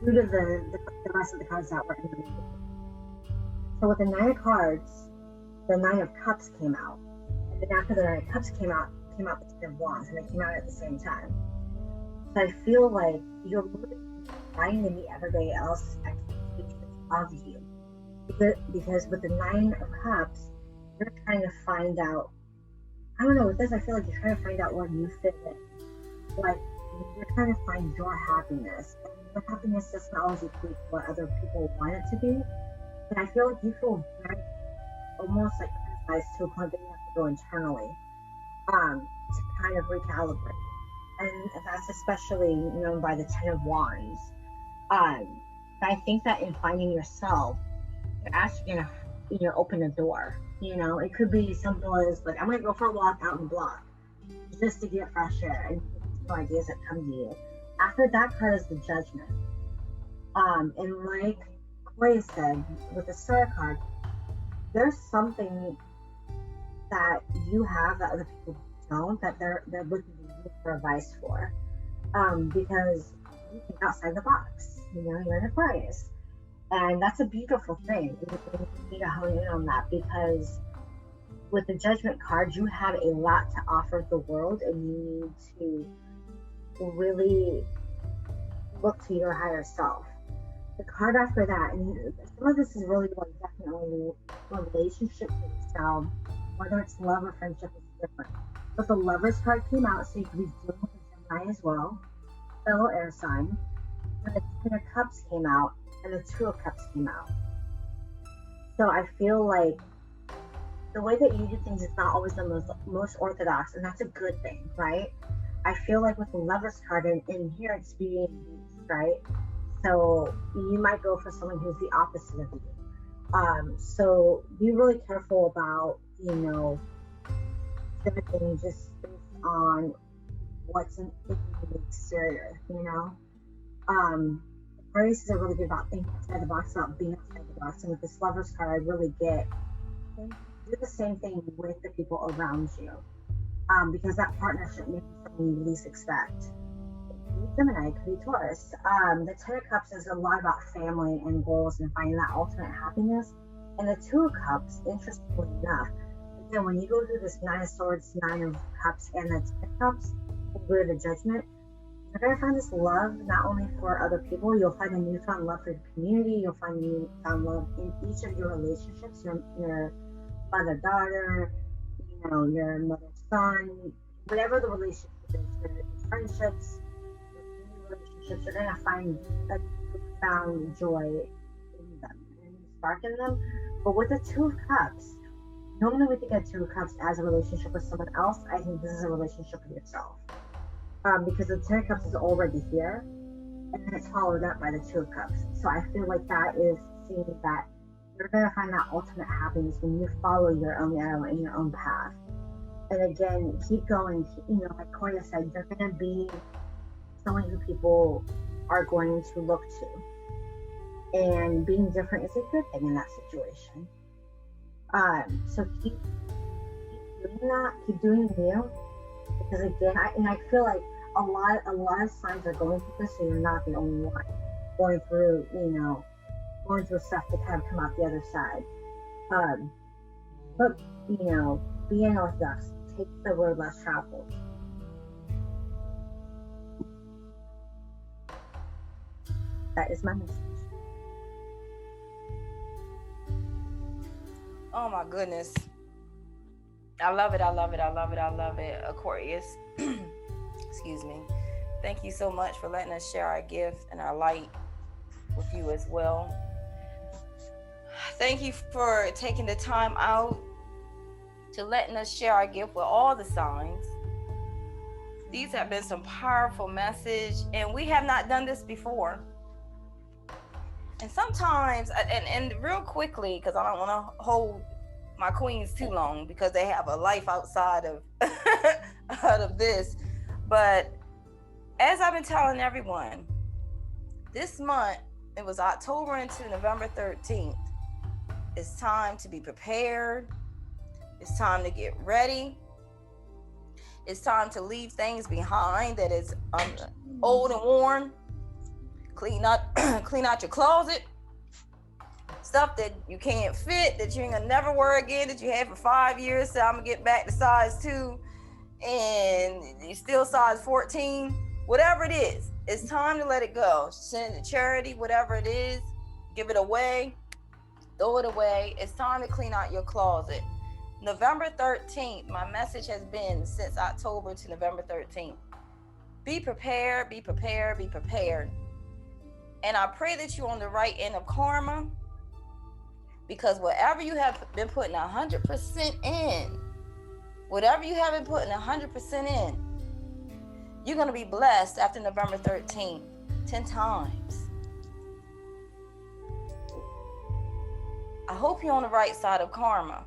due to the rest of the cards that were in the reading. So with the 9 of cards, the 9 of Cups came out, and then after the 9 of Cups came out the 10 of Wands, and they came out at the same time. So I feel like you're really trying to meet everybody else's expectations of you, because with the 9 of Cups, you're trying to find out, I don't know, with this I feel like you're trying to find out where you fit in. Like, you're trying to find your happiness. And your happiness doesn't always equate to what other people want it to be. But I feel like you feel very, almost like criticized to a point that you have to go internally to kind of recalibrate. And that's especially known by the 10 of Wands. I think that in finding yourself, you're actually gonna, open a door. It could be simple as like, I'm gonna go for a walk out in the block just to get fresh air and new ideas that come to you. After that card is the Judgment. And like Corey said, with the Star card, there's something that you have that other people don't, that they're looking to you for advice for. Because you think outside the box. You know, you're an Aquarius. And that's a beautiful thing. You need to hone in on that, because with the Judgment card, you have a lot to offer the world, and you need to really look to your higher self. The card after that, and some of this is really like definitely relationship based. Whether it's love or friendship is different. But the Lovers card came out, so you could be dealing with a Gemini as well, fellow air sign. And the Ten of Cups came out, and the Two of Cups came out. So I feel like the way that you do things is not always the most orthodox, and that's a good thing, right? I feel like with the Lovers card, and here it's being used, right? So you might go for someone who's the opposite of you. So be really careful about, you know, everything just based on what's in the exterior, you know? Aquarius is really good about thinking outside the box, about being outside the box. And with this Lovers card, I really get, do the same thing with the people around you. Because that partnership may be something you least expect. Gemini, it could be Taurus. The Ten of Cups is a lot about family and goals and finding that ultimate happiness. And the Two of Cups, interestingly enough, again, when you go through this Nine of Swords, Nine of Cups, and the Ten of Cups, and go to the Judgment, you're going to find this love not only for other people, you'll find a newfound love for your community, you'll find newfound love in each of your relationships, your mother-daughter, you know, your mother-son, whatever the relationship is, your friendships, relationships, you're going to find a profound joy in them and spark in them. But with the Two of Cups, normally we think of Two of Cups as a relationship with someone else. I think this is a relationship with yourself. Because the Ten of Cups is already here, and then it's followed up by the Two of Cups. So I feel like that is seeing that you're going to find that ultimate happiness when you follow your own arrow and your own path. And again, keep going. You know, like Koya said, you're going to be someone who people are going to look to. And being different is a good thing in that situation. So keep doing that. Keep doing you. Because again, I feel like a lot of signs are going through this, so you're not the only one going through stuff to kind of come out the other side. But you know, be unorthodox. Take the road less traveled. That is my message. Oh my goodness. I love it. I love it. I love it. I love it. Aquarius. Excuse me. Thank you so much for letting us share our gift and our light with you as well. Thank you for taking the time out to letting us share our gift with all the signs. These have been some powerful message, and we have not done this before. And sometimes, and real quickly, because I don't want to hold my queens too long because they have a life outside of out of this. But as I've been telling everyone, this month, it was October into November 13th. It's time to be prepared. It's time to get ready. It's time to leave things behind that is old and worn. Clean out your closet. Stuff that you can't fit, that you ain't gonna never wear again, that you had for 5 years. So I'm gonna get back to size 2 and you're still size 14. Whatever it is, it's time to let it go. Send it to charity, whatever it is, give it away, throw it away. It's time to clean out your closet. November 13th, my message has been since October to November 13th. Be prepared, be prepared, be prepared. And I pray that you're on the right end of karma, because whatever you have been putting 100% in, whatever you have been putting 100% in, you're going to be blessed after November 13th 10 times. I hope you're on the right side of karma,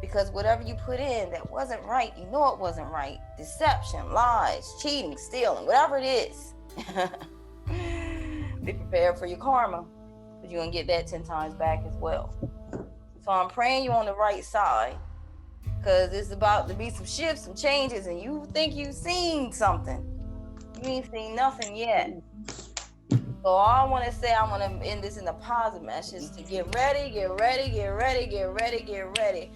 because whatever you put in that wasn't right, you know it wasn't right. Deception, lies, cheating, stealing, whatever it is. Be prepared for your karma, because you're going to get that 10 times back as well. So I'm praying you're on the right side, because it's about to be some shifts, some changes, and you think you've seen something. You ain't seen nothing yet. So all I want to say, I want to end this in a positive message to get ready, get ready, get ready, get ready, get ready.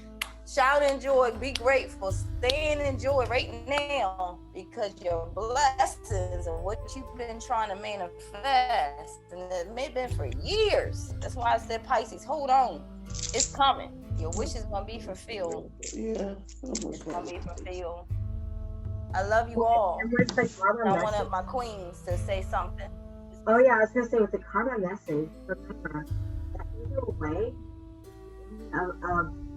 Shout in joy, be grateful, stand in joy right now, because your blessings and what you've been trying to manifest, and it may have been for years. That's why I said, Pisces, hold on. It's coming. Your wish is going to be fulfilled. Yeah. It's going to be fulfilled. I love you all. I wanted my queens to say something. Oh yeah, I was gonna say with the karma message, remember that either way,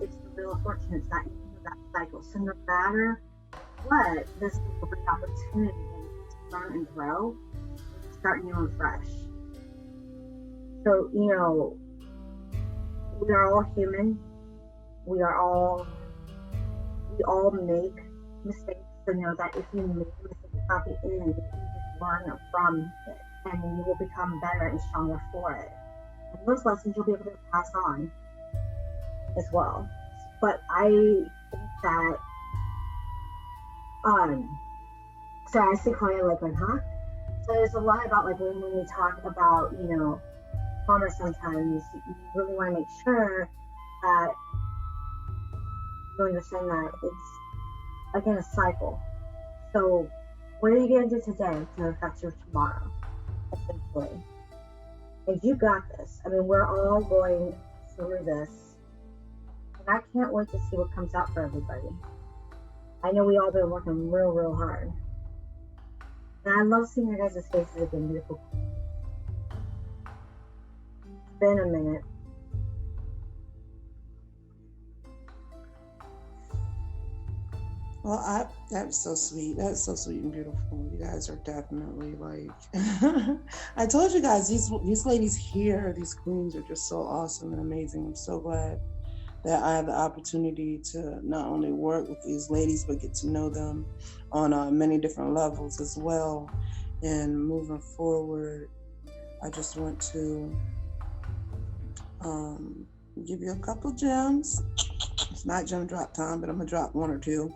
it's the wheel of fortune. It's that that cycle. So no matter what, this is a great opportunity to learn and grow, and start new and fresh. So we are all human. We all make mistakes. So know that if you make mistakes, it's not the end. You just learn from it, and you will become better and stronger for it. And those lessons you'll be able to pass on as well. But I think that, sorry, I see Claudia like, huh? So there's a lot about like when we talk about, karma sometimes, you really want to make sure that you understand that it's, again, a cycle. So what are you going to do today to affect your tomorrow, essentially? And you got this. I mean, we're all going through this. And I can't wait to see what comes out for everybody. I know we all been working real, real hard. And I love seeing your guys' faces again, beautiful. It's been a minute. Well, that's so sweet. That's so sweet and beautiful. You guys are definitely like, I told you guys, these ladies here, these queens are just so awesome and amazing. I'm so glad that I have the opportunity to not only work with these ladies, but get to know them on many different levels as well. And moving forward, I just want to give you a couple gems. It's not gem drop time, but I'm gonna drop one or two.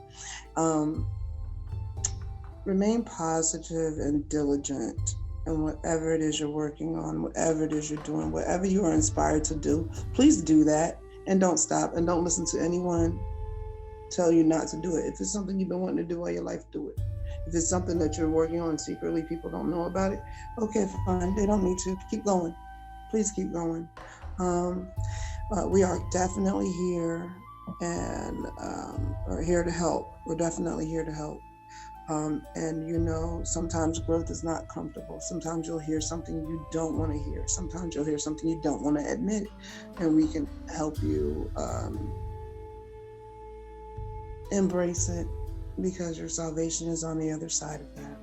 Remain positive and diligent in whatever it is you're working on, whatever it is you're doing, whatever you are inspired to do. Please do that, and don't stop, and don't listen to anyone tell you not to do it. If it's something you've been wanting to do all your life, do it. If it's something that you're working on secretly, people don't know about it, okay, fine, they don't need to. Keep going. Please keep going. We are definitely here and are here to help. We're definitely here to help. And sometimes growth is not comfortable. Sometimes you'll hear something you don't want to hear. Sometimes you'll hear something you don't want to admit, and we can help you embrace it, because your salvation is on the other side of that,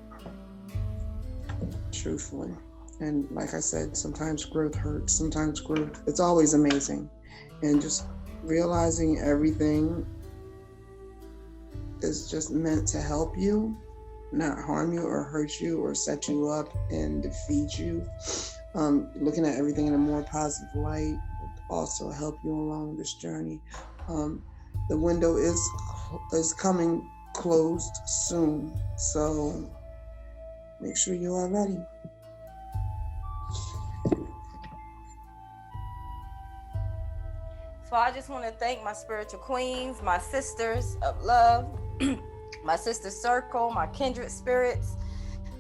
truthfully. And like I said, sometimes growth hurts. Sometimes growth, it's always amazing. And just realizing everything is just meant to help you, not harm you or hurt you or set you up and defeat you. Looking at everything in a more positive light will also help you along this journey. The window is coming closed soon, so make sure you are ready. So I just want to thank my spiritual queens, my sisters of love, my sister circle, my kindred spirits.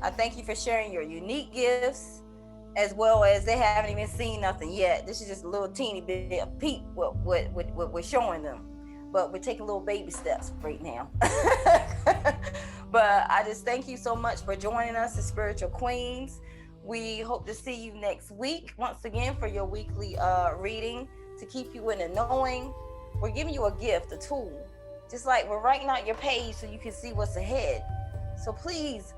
I thank you for sharing your unique gifts, as well as they haven't even seen nothing yet. This is just a little teeny bit of peek what we're showing them. But we're taking little baby steps right now. But I just thank you so much for joining us as Spiritual Queens. We hope to see you next week, once again, for your weekly reading, to keep you in the knowing. We're giving you a gift, a tool. Just like we're writing out your page so you can see what's ahead. So please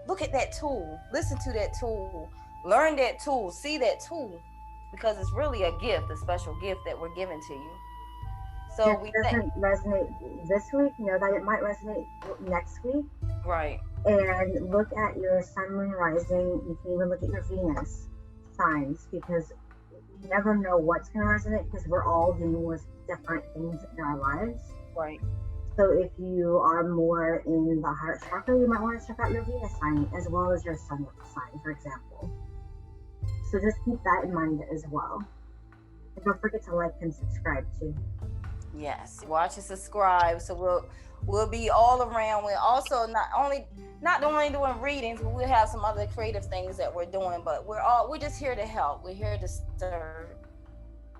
look at that tool, listen to that tool, learn that tool, see that tool, because it's really a gift, a special gift that we're giving to you. So if it doesn't resonate this week, know that it might resonate next week. Right. And look at your sun, moon, rising. You can even look at your Venus signs, because you never know what's going to resonate, because we're all dealing with different things in our lives. Right. So if you are more in the heart chakra, you might want to check out your Venus sign as well as your sun sign, for example. So just keep that in mind as well. And don't forget to like and subscribe too. Yes, watch and subscribe. So we'll be all around. We're also not only doing readings, but we'll have some other creative things that we're doing. But we're just here to help. We're here to serve.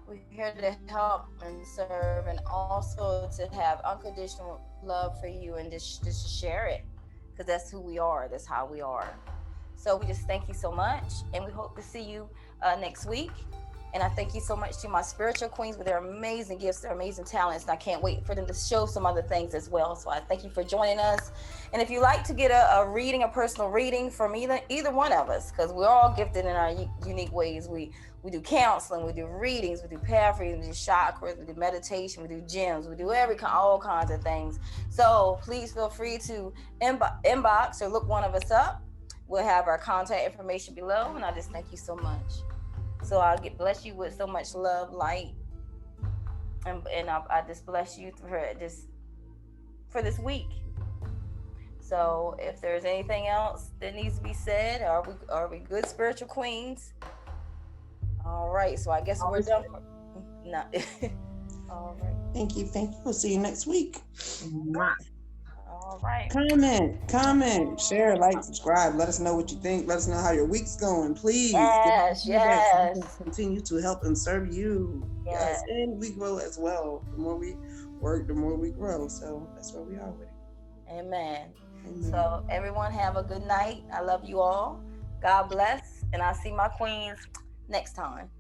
We're here to help and serve, and also to have unconditional love for you, and just share it, because that's who we are. That's how we are. So we just thank you so much, and we hope to see you next week. And I thank you so much to my spiritual queens with their amazing gifts, their amazing talents. And I can't wait for them to show some other things as well. So I thank you for joining us. And if you like to get a reading, a personal reading from either one of us, because we're all gifted in our unique ways. We do counseling, we do readings, we do path readings, we do chakras, we do meditation, we do gems, we do all kinds of things. So please feel free to inbox or look one of us up. We'll have our contact information below. And I just thank you so much. So I'll bless you with so much love, light, and I just bless you for this week. So if there's anything else that needs to be said, are we good, spiritual queens? All right. So I guess we're done. No. All right. Thank you. We'll see you next week. All right. Comment, share, like, subscribe. Let us know what you think. Let us know how your week's going. Please. Yes. We can continue to help and serve you. Yes. And we grow as well. The more we work, the more we grow. So that's where we are with it. Amen. So everyone have a good night. I love you all. God bless. And I'll see my queens next time.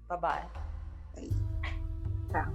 Bye-bye. Bye. Yeah.